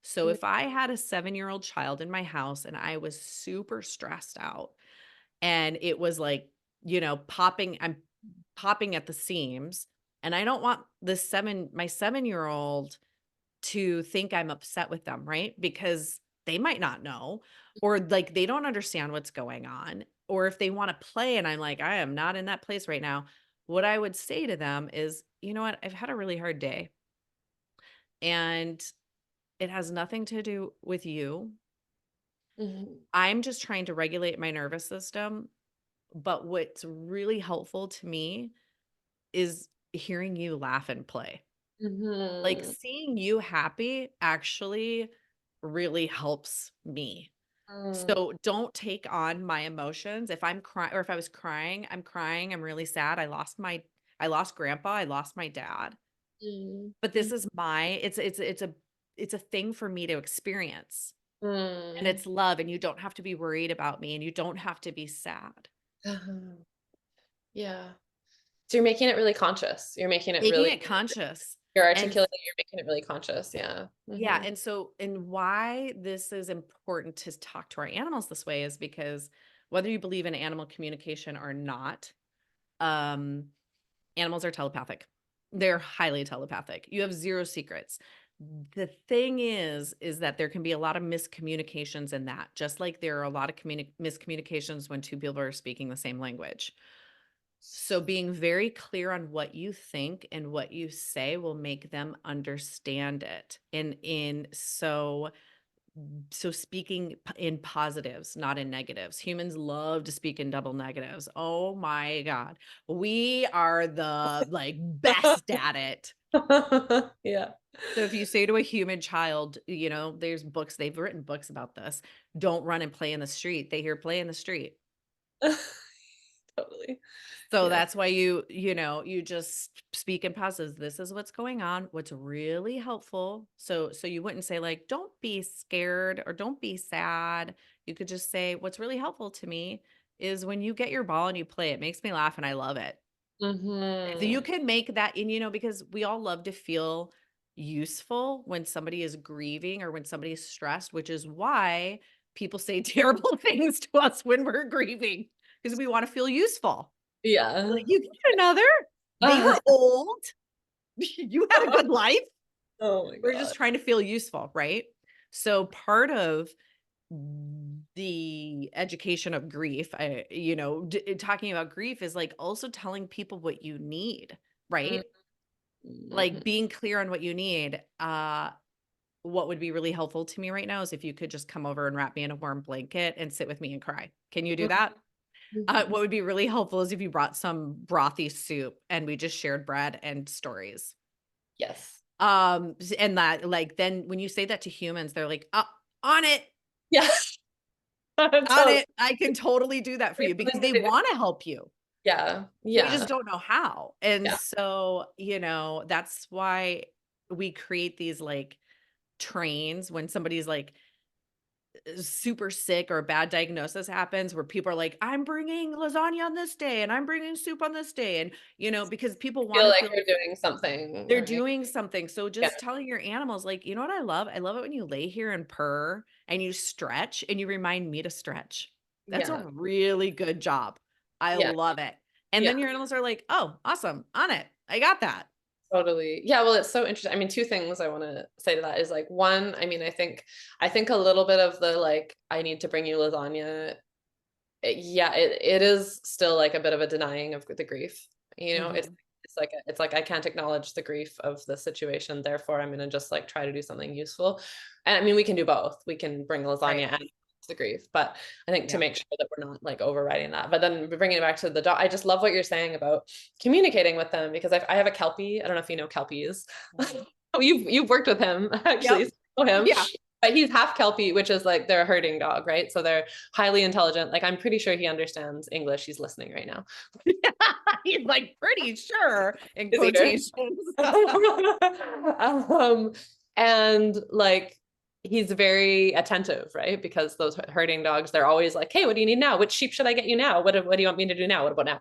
So Mm, if I had a 7-year-old child in my house and I was super stressed out, and it was like, I'm popping at the seams, and I don't want my 7-year-old to think I'm upset with them, right? Because they might not know, or like they don't understand what's going on. Or if they want to play and I'm like, I am not in that place right now, what I would say to them is, you know what? I've had a really hard day, and it has nothing to do with you. mhm, I'm just trying to regulate my nervous system. But what's really helpful to me is hearing you laugh and play. Like, mhm, seeing you happy actually really helps me. mm, So don't take on my emotions. If I'm crying, or if I was crying, I'm really sad. I lost grandpa, I lost my dad. mm, But this mm, is it's a thing for me to experience. And mm. it's love, and you don't have to be worried about me, and you don't have to be sad. Uh-huh. Yeah. So you're making it really conscious. You're making it Making really, it conscious. you're And articulating, you're making it really conscious. Yeah. yeah, Hmm. and why this is important to talk to our animals this way is because, whether you believe in animal communication or not, um, Animals are telepathic. They're highly telepathic. You have zero secrets. The thing is that there can be a lot of miscommunications in that, just like there are a lot of miscommunications when two people are speaking the same language. So being very clear on what you think and what you say will make them understand it. So speaking in positives, not in negatives. Humans love to speak in double negatives. Oh my God. We are the like best at it. Yeah. So if you say to a human child, there's books, they've written books about this. Don't run and play in the street. They hear play in the street. Totally. So Yes. that's why you just speak in pauses. This is what's going on. What's really helpful. So you wouldn't say like, don't be scared or don't be sad. You could just say, what's really helpful to me is when you get your ball and you play, it makes me laugh and I love it. So you Mhm. can make that, and because we all love to feel useful when somebody is grieving or when somebody is stressed, which is why people say terrible things to us when we're grieving, because we want to feel useful. Yeah. Like, "You get another? They were old. You had a good life?" Oh my We're god. just trying to feel useful, right? So part of the education of grief, talking about grief is like also telling people what you need, right? Like Mhm. being clear on what you need. What would be really helpful to me right now is if you could just come over and wrap me in a warm blanket and sit with me and cry. Can you do that? Mhm. What would be really helpful is if you brought some brothy soup and we just shared bread and stories. Yes. And that, like, then when you say that to humans, they're like, on it, Yeah. on Totally. it. I can totally do that for you because they want to help you. Yeah. They Yeah. just don't know how. And Yeah. so, that's why we create these like trains when somebody's like, super sick or a bad diagnosis happens where people are like, I'm bringing lasagna on this day and I'm bringing soup on this day. And, because people want Feel to like feel you're doing something, they're right? doing something. So Yeah. just telling your animals, like, you know what I love? I love it when you lay here and purr and you stretch and you remind me to stretch. That's a Yeah. really good job. I Yeah. love it. And Yeah. then your animals are like, oh, awesome. On it. I got that. Totally. Yeah, well, it's so interesting. I mean, two things I want to say to that is like one, I mean, I think a little bit of the like I need to bring you lasagna. Yeah, it is still like a bit of a denying of the grief. You know, Mhm. it's like I can't acknowledge the grief of the situation, therefore I'm gonna just like try to do something useful. And I mean, we can do both. We can bring Right. lasagna and the grief, but I think to Yeah. make sure that we're not like overriding that. But then bringing it back to the dog, I just love what you're saying about communicating with them because I have a Kelpie. I don't know if you know Kelpies. Mhm. Oh, you've worked with him Yep. actually. So you know him. Yeah. But he's half Kelpie, which is like they're a herding dog, right? So they're highly intelligent. Like I'm pretty sure he understands English. He's listening right now. He's like pretty sure in His ear. quotations. um, and like he's very attentive, right? Because those herding dogs, they're always like, "Hey, what do you need now? Which sheep should I get you now? What do you want me to do now? What about now?"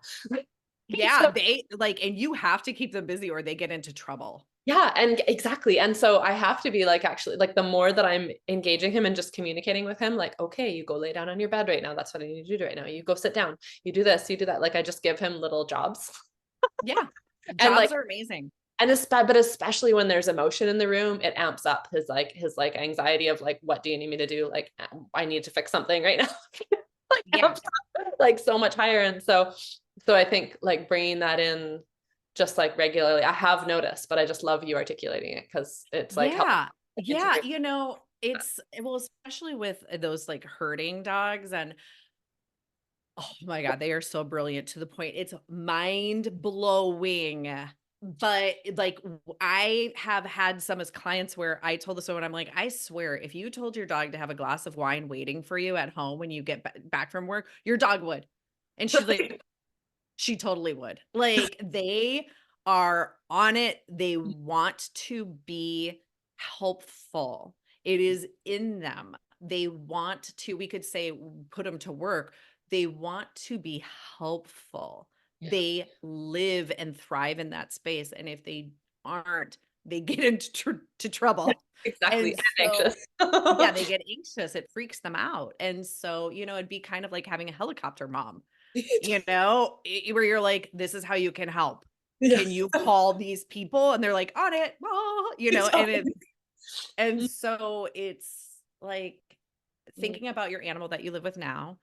Yeah, So they like, and you have to keep them busy or they get into trouble. yeah, and exactly. And so I have to be like, actually, like the more that I'm engaging him and just communicating with him, like, okay, you go lay down on your bed right now. That's what I need you to do right now. You go sit down. You do this, you do that. Like I just give him little jobs. Yeah. And like, Jobs are amazing. but especially when there's emotion in the room, it amps up his anxiety of like, what do you need me to do? Like, I need to fix something right now. Like Yeah. amps up, like so much higher. And so I think like bringing that in just like regularly, I have noticed, but I just love you articulating it because it's like help Yeah. Yeah. integrate. It's well, especially with those like herding dogs and oh my God, they are so brilliant to the point it's mind blowing. But like I have had some as clients where I told this woman, I'm like, I swear, if you told your dog to have a glass of wine waiting for you at home when you get back from work, your dog would. And she's like, she totally would. Like, they are on it. They want to be helpful. It is in them. They want to, we could say, put them to work. They want to be helpful. Yeah, They live and thrive in that space. And if they aren't, they get into to trouble. exactly. And And so, anxious. yeah, they get anxious. It freaks them out. And so, it'd be kind of like having a helicopter mom where you're like, "This is how you can help." can Yes. you call these people? And they're like, on it, Totally. and so it's like Mhm. thinking about your animal that you live with now,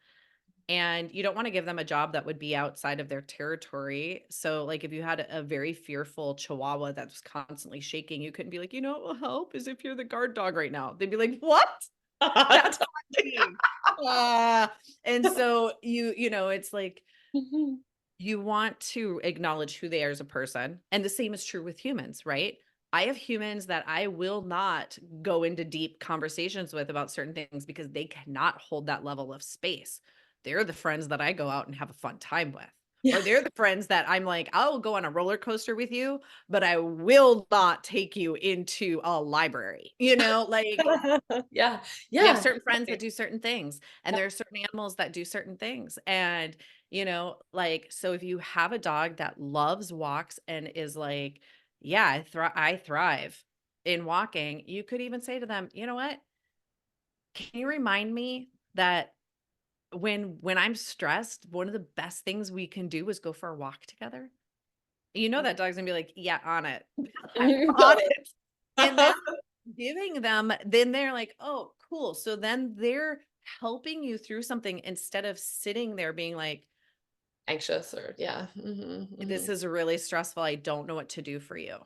and you don't want to give them a job that would be outside of their territory. So, like, if you had a very fearful chihuahua that was constantly shaking, you couldn't be like, what will help is if you're the guard dog right now. They'd be like, what? That's not me. Ah. And so it's like Mhm. you want to acknowledge who they are as a person. And the same is true with humans, right? I have humans that I will not go into deep conversations with about certain things because they cannot hold that level of space. They're the friends that I go out and have a fun time with. Yeah. Or they're the friends that I'm like, I'll go on a roller coaster with you, but I will not take you into a library. Like Yeah. we have Yeah. certain friends Totally. that do certain things, and Yeah. there are certain animals that do certain things. And, like, so if you have a dog that loves walks and is like, yeah, I thrive in walking, you could even say to them, you know what? Can you remind me that when I'm stressed, one of the best things we can do is go for a walk together? That dog's gonna be like, yeah, on it. I'm Mhm. on Totally. it. And that's giving them, then they're like, oh, cool. So then they're helping you through something instead of sitting there being like, Anxious or yeah. Mhm. this Mhm. is really stressful. I don't know what to do for you.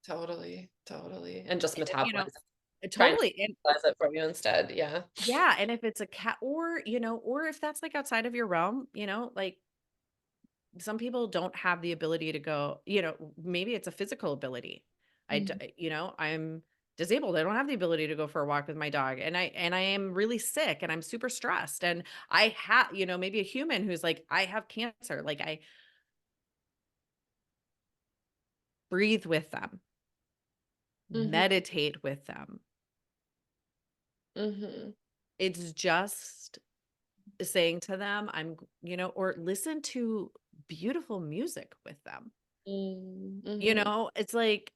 Totally. Totally. And just You know, metabolize trying to totally. And metabolize it for you instead. Yeah. yeah. And if it's a cat or if that's like outside of your realm, like some people don't have the ability to go, maybe it's a physical ability. Mhm. I'm disabled. I don't have the ability to go for a walk with my dog, and I am really sick and I'm super stressed, and I have, maybe a human who's like, I have cancer. Like, I breathe with them, Mhm. meditate with them. Mhm. It's just saying to them, or listen to beautiful music with them. Mm, mhm. It's like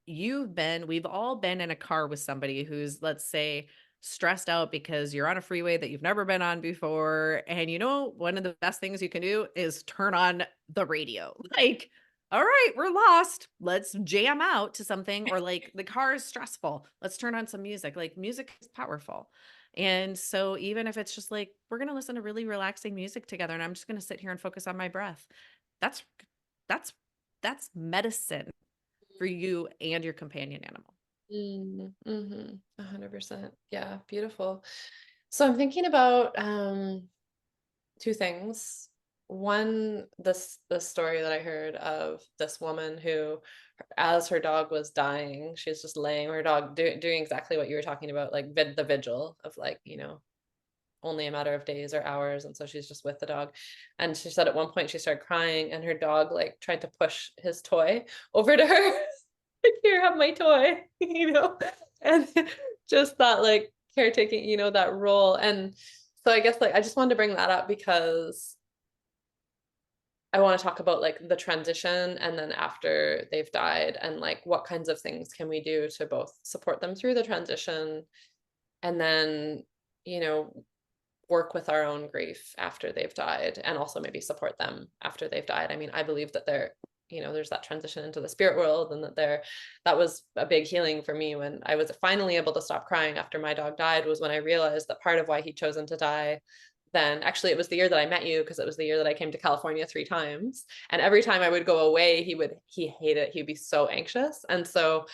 we've all been in a car with somebody who's, let's say, stressed out because you're on a freeway that you've never been on before. And one of the best things you can do is turn on the radio. Like, all right, we're lost. Let's jam out to something. Or like the car is stressful. Let's turn on some music. Like, music is powerful. And so even if it's just like, we're going to listen to really relaxing music together and I'm just going to sit here and focus on my breath. That's that's that's medicine for you and your companion animal. Mm, mhm. 100%. Yeah, beautiful. So I'm thinking about two things. One, this story that I heard of this woman who, as her dog was dying, she's just laying her dog doing exactly what you were talking about, like the vigil of like, only a matter of days or hours. And so she's just with the dog. And she said at one point she started crying and her dog like tried to push his toy over to her. Like, here, have my toy, and just that like caretaking, that role. And so I guess like I just wanted to bring that up because I want to talk about like the transition and then after they've died and like what kinds of things can we do to both support them through the transition and then, you know, work with our own grief after they've died and also maybe support them after they've died. I mean, I believe that there's that transition into the spirit world and that was a big healing for me when I was finally able to stop crying after my dog died was when I realized that part of why he'd chosen to die then actually it was the year that I met you because it was the year that I came to California 3 times and every time I would go away he hated it, he'd be so anxious and so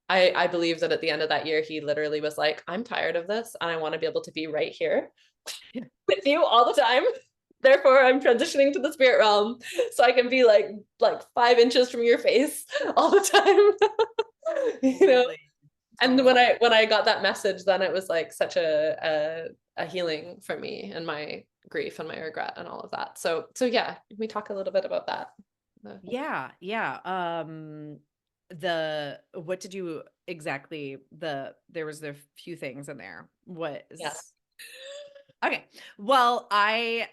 I believe that at the end of that year he literally was like, I'm tired of this and I want to be able to be right here with you all the time. Therefore, I'm transitioning to the spirit realm so I can be like 5 inches from your face all the time. Totally. And Totally. when I got that message, then it was like such a healing for me and my grief and my regret and all of that. So yeah, we talk a little bit about that. Yeah, yeah. What did you exactly there was a few things in there. What is Yes. Okay. Well, how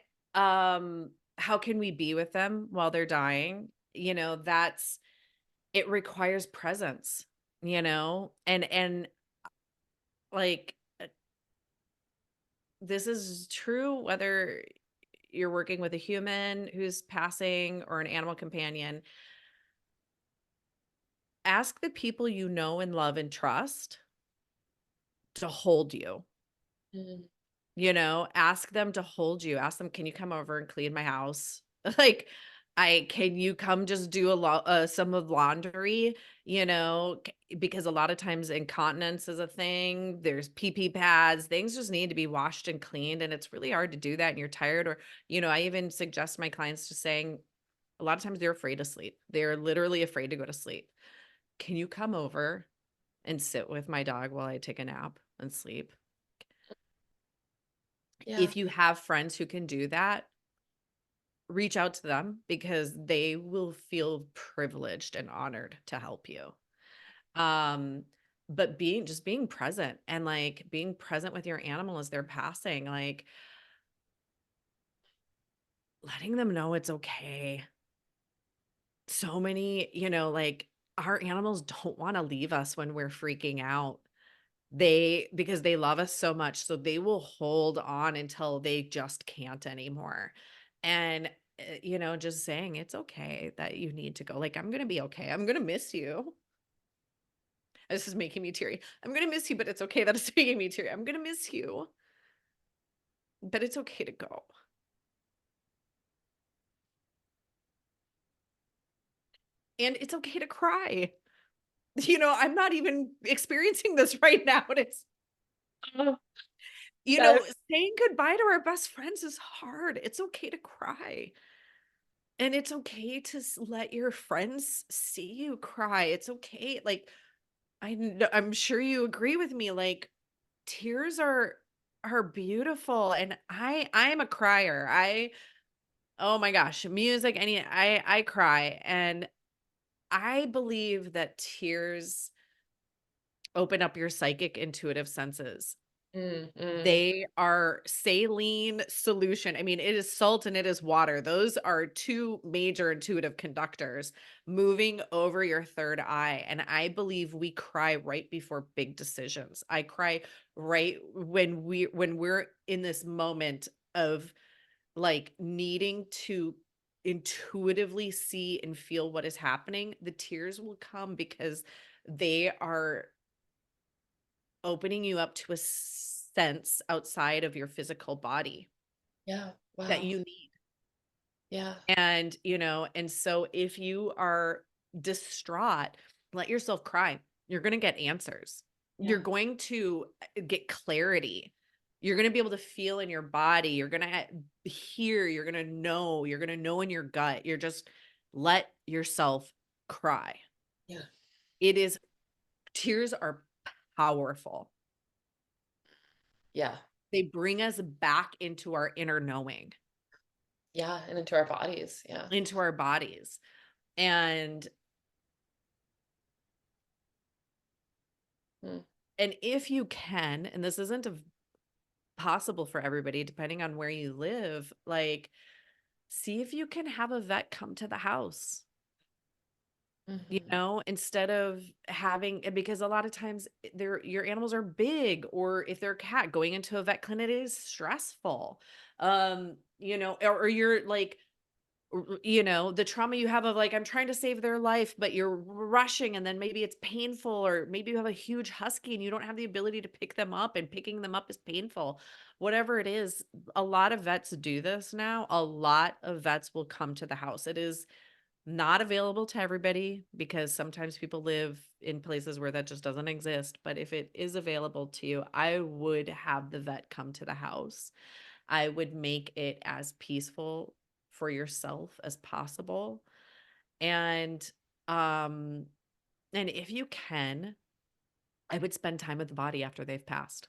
can we be with them while they're dying? That's it requires presence, and like this is true whether you're working with a human who's passing or an animal companion, ask the people you know and love and trust to hold you. Mm. Ask them to hold you. Ask them, "Can you come over and clean my house?" Like, I can you come just do a lot some of laundry, because a lot of times incontinence is a thing. There's pee pads. Things just need to be washed and cleaned, and it's really hard to do that and you're tired or, I even suggest my clients just saying a lot of times they're afraid to sleep. They're literally afraid to go to sleep. "Can you come over and sit with my dog while I take a nap and sleep?" Yeah. If you have friends who can do that, reach out to them because they will feel privileged and honored to help you. Um, but being present and like being present with your animal as they're passing, like letting them know it's okay. So many, like our animals don't want to leave us when we're freaking out. Because they love us so much, so they will hold on until they just can't anymore. And, just saying, "It's okay that you need to go." Like, "I'm gonna be okay. I'm gonna miss you." This is making me teary. "I'm gonna miss you, but it's okay that it's making me teary. I'm gonna miss you, but it's okay to go. And it's okay to cry." I'm not even experiencing this right now, and it's Oh, that saying goodbye to our best friends is hard. It's okay to cry. And it's okay to let your friends see you cry. It's okay. Like I'm sure you agree with me. Like tears are beautiful, and I'm a crier. Oh my gosh, music. I cry, and I believe that tears open up your psychic intuitive senses. mm. They are saline solution. I mean, it is salt and it is water. Those are two major intuitive conductors moving over your third eye. And I believe we cry right before big decisions. I cry right when we're in this moment of like needing to intuitively see and feel what is happening. The tears will come because they are opening you up to a sense outside of your physical body Yeah. that Wow. you need. Yeah. And so if you are distraught, let yourself cry. You're going to get answers. You're Yeah. going to get clarity. You're going to be able to feel in your body. You're going to hear. You're going to know in your gut. You're just let yourself cry. Yeah. It is, tears are powerful. Yeah. They bring us back into our inner knowing, Yeah. And into our bodies. Yeah. into our bodies. And Mm. and if you can, and this isn't possible for everybody depending on where you live, like see if you can have a vet come to the house. Mhm. Instead of having because a lot of times your animals are big, or if they're a cat, going into a vet clinic is stressful. Or you're like the trauma you have of like, I'm trying to save their life, but you're rushing and then maybe it's painful, or maybe you have a huge husky and you don't have the ability to pick them up and picking them up is painful. Whatever it is, a lot of vets do this now. A lot of vets will come to the house. It is not available to everybody because sometimes people live in places where that just doesn't exist. But if it is available to you, I would have the vet come to the house. I would make it as peaceful for yourself as possible. And um and if you can, I would spend time with the body after they've passed.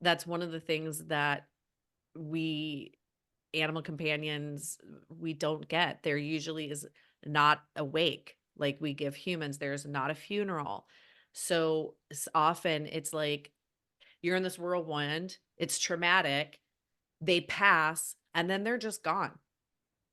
That's one of the things that we animal companions we don't get. There usually is not a wake like we give humans. There's not a funeral. So often it's like you're in this whirlwind, it's traumatic, they pass, and then they're just gone.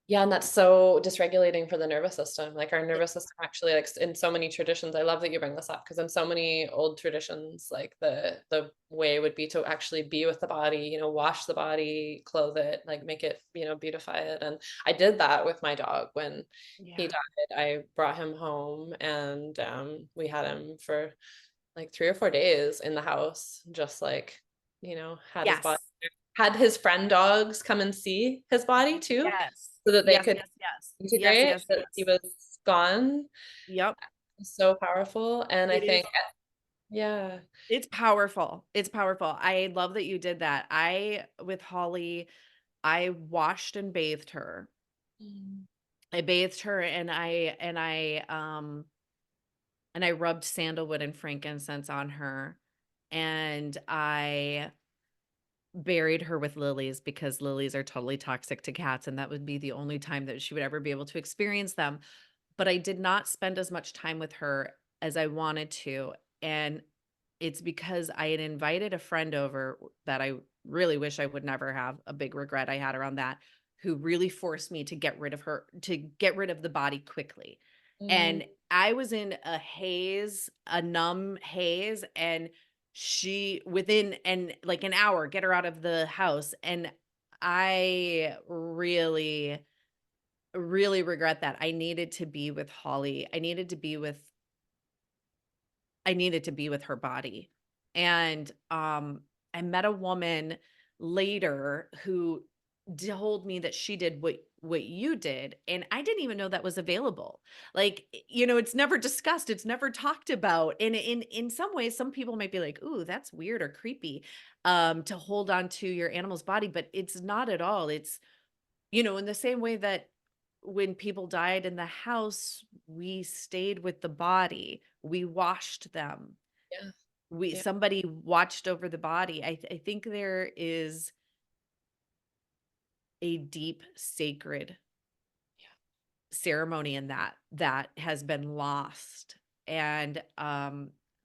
Yeah, and that's so dysregulating for the nervous system. Like our nervous system actually, like in so many traditions, I love that you bring this up because in so many old traditions, like the way would be to actually be with the body, wash the body, clothe it, like make it, beautify it. And I did that with my dog when he Yeah. died. I brought him home and we had him for like 3 or 4 days in the house, just like, had his body, Yes. had his friend dogs come and see his body too, Yes. so that they Yes, could yes, yes. Yes, integrate yes, that he yes. was gone. Yep. So powerful, and I It is think yeah. it's powerful. It's powerful. I love that you did that. With Holly, I washed and bathed her. Mm, I bathed her and I rubbed sandalwood and frankincense on her, and I buried her with lilies because lilies are totally toxic to cats, and that would be the only time that she would ever be able to experience them. But I did not spend as much time with her as I wanted to, and it's because I had invited a friend over that I really wish I would never have, a big regret I had around that, who really forced me to get rid of her, to get rid of the body quickly. mm, And I was in a haze, a numb haze, and she within and like an hour, get her out of the house. And I really, really regret that. I needed to be with Holly. I needed to be with her body. And I met a woman later who told me that she did what you did, and I didn't even know that was available. Like, it's never discussed, it's never talked about. And in some ways some people might be like, "Ooh, that's weird or creepy to hold on to your animal's body," but it's not at all. It's in the same way that when people died in the house, we stayed with the body. We washed them. yeah, We yeah, Somebody watched over the body. I think there is a deep sacred ceremony in that has been lost. And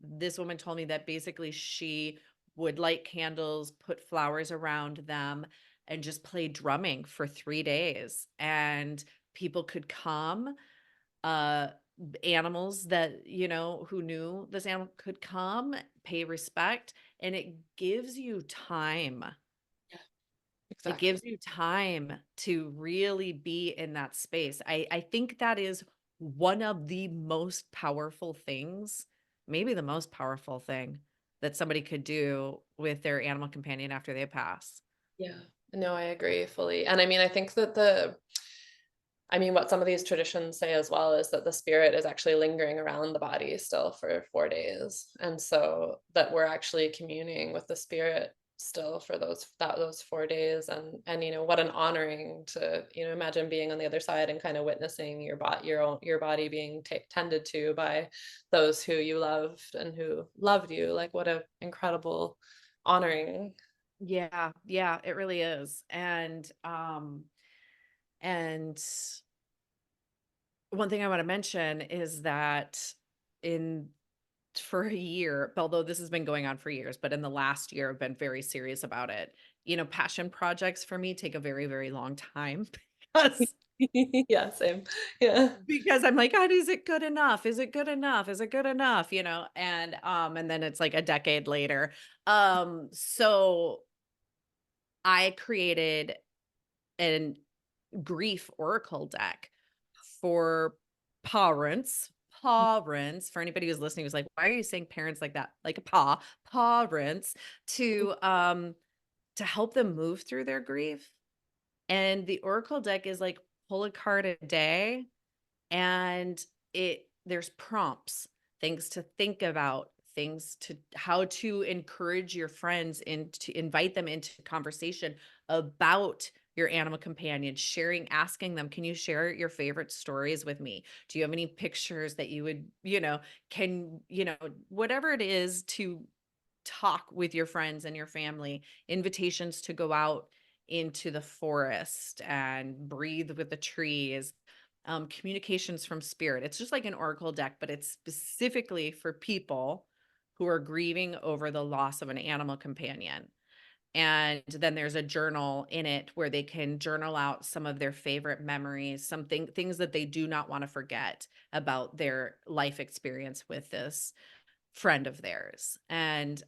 this woman told me that basically she would light candles, put flowers around them, and just play drumming for 3 days. And people could come, uh animals that who knew this animal could come, pay respect, and it gives you time. yeah, It exactly. gives you time to really be in that space. I think that is one of the most powerful things, maybe the most powerful thing that somebody could do with their animal companion after they pass. Yeah. No, I agree fully. And I mean, I think that what some of these traditions say as well is that the spirit is actually lingering around the body still for 4 days. And so that we're actually communing with the spirit still for those 4 days. And what an honoring to, imagine being on the other side and kind of witnessing your body being tended to by those who you loved and who loved you. Like what a incredible honoring. Yeah, yeah, it really is. And one thing I want to mention is that in for a year, although this has been going on for years, but in the last year, I've been very serious about it. Passion projects for me take a very, very long time because Yeah, same. Yeah. I'm like, God, is it good enough? Is it good enough? Is it good enough? And then it's like a decade later. So I created an grief oracle deck for PAWrents. PAWrents, for anybody who's listening who's like, why are you saying parents like that? Like a paw, PAWrents, to help them move through their grief. And the oracle deck is like pull a card a day, and there's prompts, things to think about, things to how to encourage your friends and to invite them into conversation about your animal companion, sharing, asking them, can you share your favorite stories with me? Do you have any pictures that you would, whatever it is, to talk with your friends and your family, invitations to go out into the forest and breathe with the trees, communications from spirit. It's just like an oracle deck, but it's specifically for people who are grieving over the loss of an animal companion. And then there's a journal in it where they can journal out some of their favorite memories, things that they do not want to forget about their life experience with this friend of theirs. And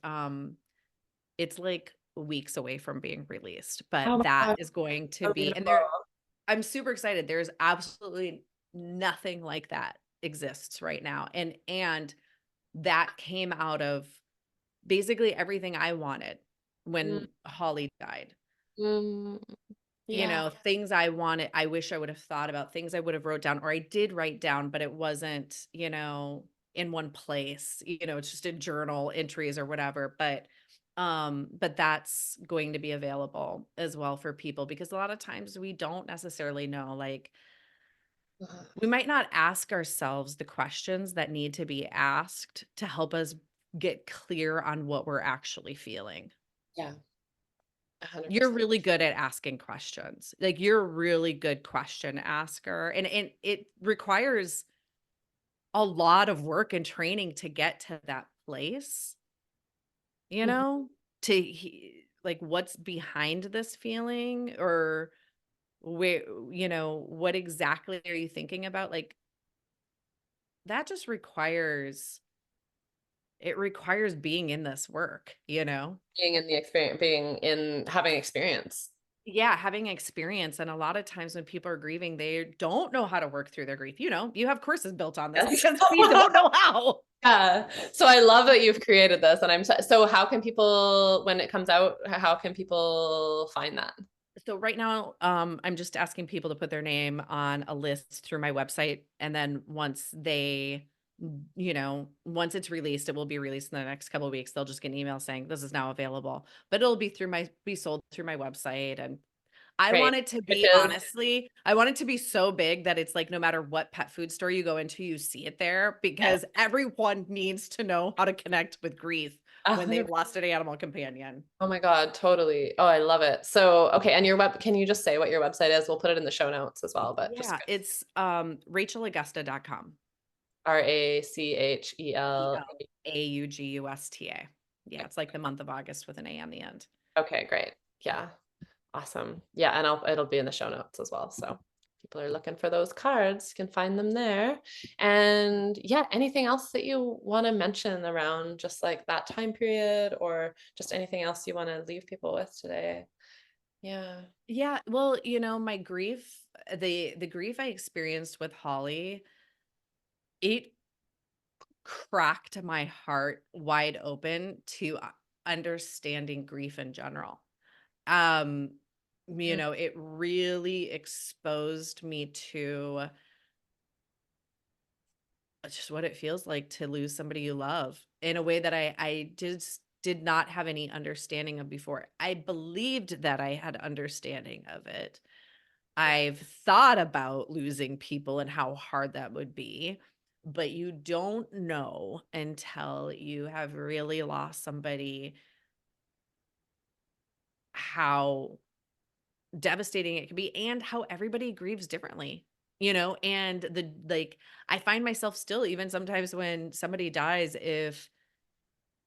it's like weeks away from being released, but Oh my that God, is going to so be, and beautiful. I'm super excited. There's absolutely nothing like that exists right now. And that came out of basically everything I wanted Mm, when Holly died. mm, yeah. Things I wanted, I wish I would have thought about, things I would have wrote down, or I did write down, but it wasn't, in one place, it's just in journal entries or whatever. But that's going to be available as well for people because a lot of times we don't necessarily know, like, Uh, we might not ask ourselves the questions that need to be asked to help us get clear on what we're actually feeling. yeah, You're 100%. really good at asking questions. Like, you're a really good question asker, and it requires a lot of work and training to get to that place, you Mhm. know? Like, what's behind this feeling, or where, what exactly are you thinking about? Like, that just requires being in this work, you know? Being in the experience, being in having experience. Yeah, having experience, and a lot of times when people are grieving, they don't know how to work through their grief. You have courses built on this Yes. because we don't know how. Yeah. So I love that you've created this, and so how can people, when it comes out, how can people find that? So right now, I'm just asking people to put their name on a list through my website, and then once it's released, it will be released in the next couple of weeks. They'll just get an email saying this is now available, but it'll be sold through my website. And I Great. want it to Which be, is honestly, I want it to be so big that it's like no matter what pet food store you go into, you see it there because everyone needs to know how to connect with grief when they've 100. lost an animal companion. Oh my God, totally. Oh, I love it. So, okay, and can you just say what your website is? We'll put it in the show notes as well, but just Yeah, it's rachelaugusta.com. RACHEL. ElAugusta. Yeah, it's like the month of August with an A on the end. Okay, great. Yeah. Awesome. Yeah, and it'll be in the show notes as well. So people are looking for those cards, you can find them there. And yeah, anything else that you want to mention around just like that time period, or just anything else you want to leave people with today? Yeah. Yeah, well, my grief, the grief I experienced with Holly, it cracked my heart wide open to understanding grief in general. Um, Mm, it really exposed me to just what it feels like to lose somebody you love in a way that I did not have any understanding of before. I believed that I had understanding of it. yeah. I've thought about losing people and how hard that would be, but you don't know until you have really lost somebody how devastating it can be and how everybody grieves differently. And I find myself still, even sometimes when somebody dies, if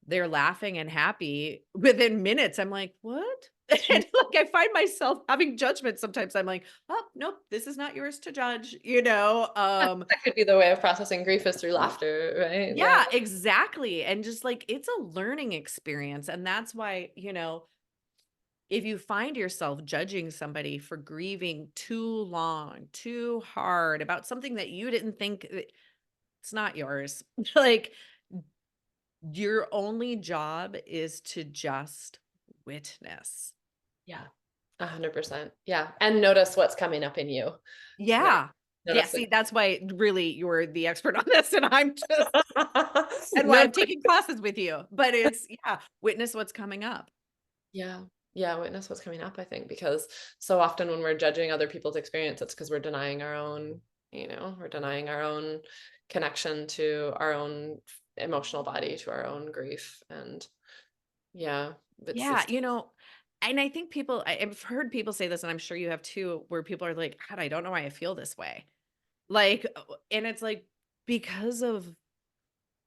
they're laughing and happy within minutes, I'm like, "What?" Mm, And, like, I find myself having judgment sometimes. I'm like, "Oh, nope, this is not yours to judge," you know? yeah, that could be the way of processing grief, is through laughter, right? Yeah. Yeah, exactly, and just, like, it's a learning experience, and that's why, if you find yourself judging somebody for grieving too long, too hard about something that you didn't think, it's not yours. Like, your only job is to just witness. Yeah. 100%. Yeah. And notice what's coming up in you. Right. Yeah. Yeah, Notice see, that's why really you're the expert on this, and I'm just and why no, I'm taking classes with you. But it's yeah, witness what's coming up. yeah. Yeah, witness what's coming up, I think, because so often when we're judging other people's experience, it's because we're denying our own, we're denying our own connection to our own emotional body, to our own grief. And yeah, Yeah, it's and I think I've heard people say this, and I'm sure you have too, where people are like, "God, I don't know why I feel this way." Like, and it's like because of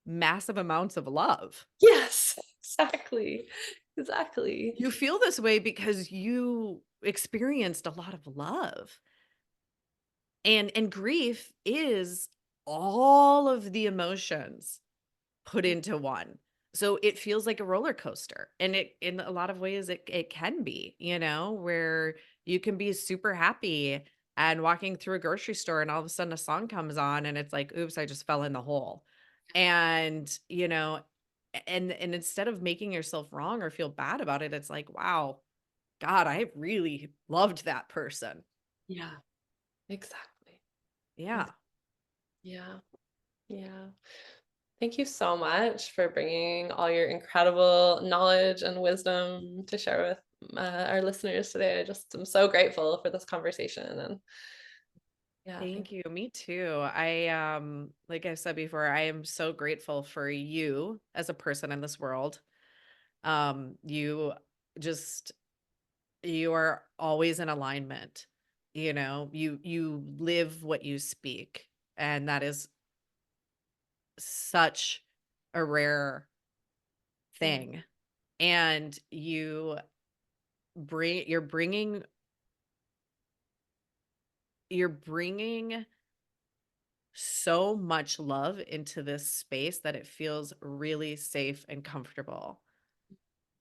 massive amounts of love. yes, exactly. Exactly. You feel this way because you experienced a lot of love. And grief is all of the emotions put into one. So it feels like a roller coaster. And it in a lot of ways it can be, where you can be super happy and walking through a grocery store and all of a sudden a song comes on and it's like, oops, I just fell in the hole. And, and instead of making yourself wrong or feel bad about it, it's like, wow, God, I really loved that person. Yeah, exactly. Yeah. Yeah. Yeah. Thank you so much for bringing all your incredible knowledge and wisdom to share with our listeners today. I just am so grateful for this conversation. And yeah, Thank you. Me too. Like I said before, I am so grateful for you as a person in this world. You just you are always in alignment. You live what you speak, and that is such a rare mm, thing. And bring you're bringing you're bringing so much love into this space that it feels really safe and comfortable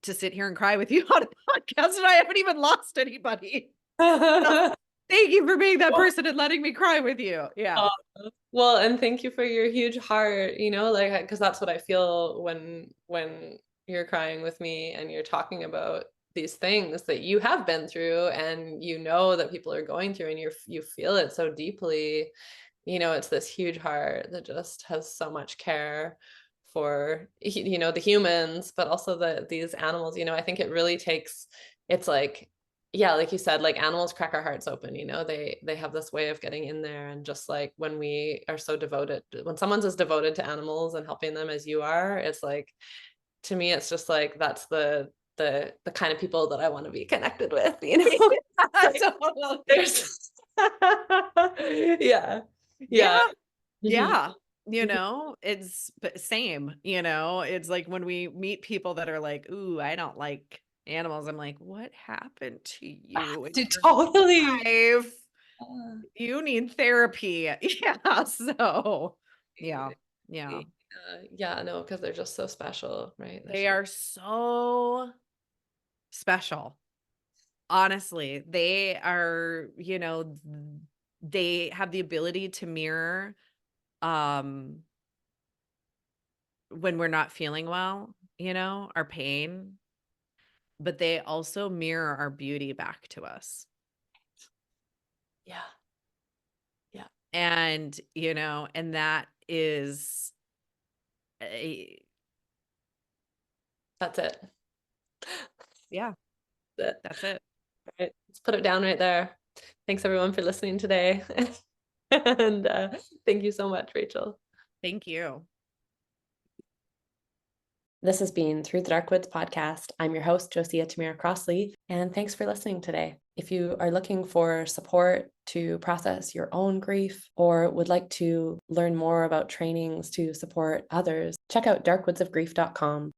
to sit here and cry with you on a podcast, and I haven't even lost anybody. So, thank you for being that person and letting me cry with you. Yeah. oh, well, and thank you for your huge heart, like, because that's what I feel when you're crying with me and you're talking about these things that you have been through and that people are going through, and you feel it so deeply. It's this huge heart that just has so much care for, the humans, but also these animals. I think it really takes, it's like, yeah, like you said, like animals crack our hearts open. They have this way of getting in there. And just like when we are so devoted, when someone's as devoted to animals and helping them as you are, it's like, to me, it's just like, that's the kind of people that I want to be connected with. It's like, Totally. there's yeah, yeah. Yeah. Mhm. Yeah. It's same, it's like when we meet people that are like, ooh, I don't like animals. I'm like, what happened to you in your Totally. life? Uh, You need therapy. Yeah. So, yeah. Yeah. yeah, no, because they're just so special, right? They're They so are so special. Honestly, they are, they have the ability to mirror um when we're not feeling well, our pain, but they also mirror our beauty back to us. yeah, yeah. And that is a, That's it. yeah, That's it. that's it. All right, let's put it down right there. Thanks everyone for listening today. And thank you so much, Rachel. Thank you. This has been Through the Dark Woods podcast. I'm your host, Josiah Tamira Crossley, and thanks for listening today. If you are looking for support to process your own grief or would like to learn more about trainings to support others, check out darkwoodsofgrief.com.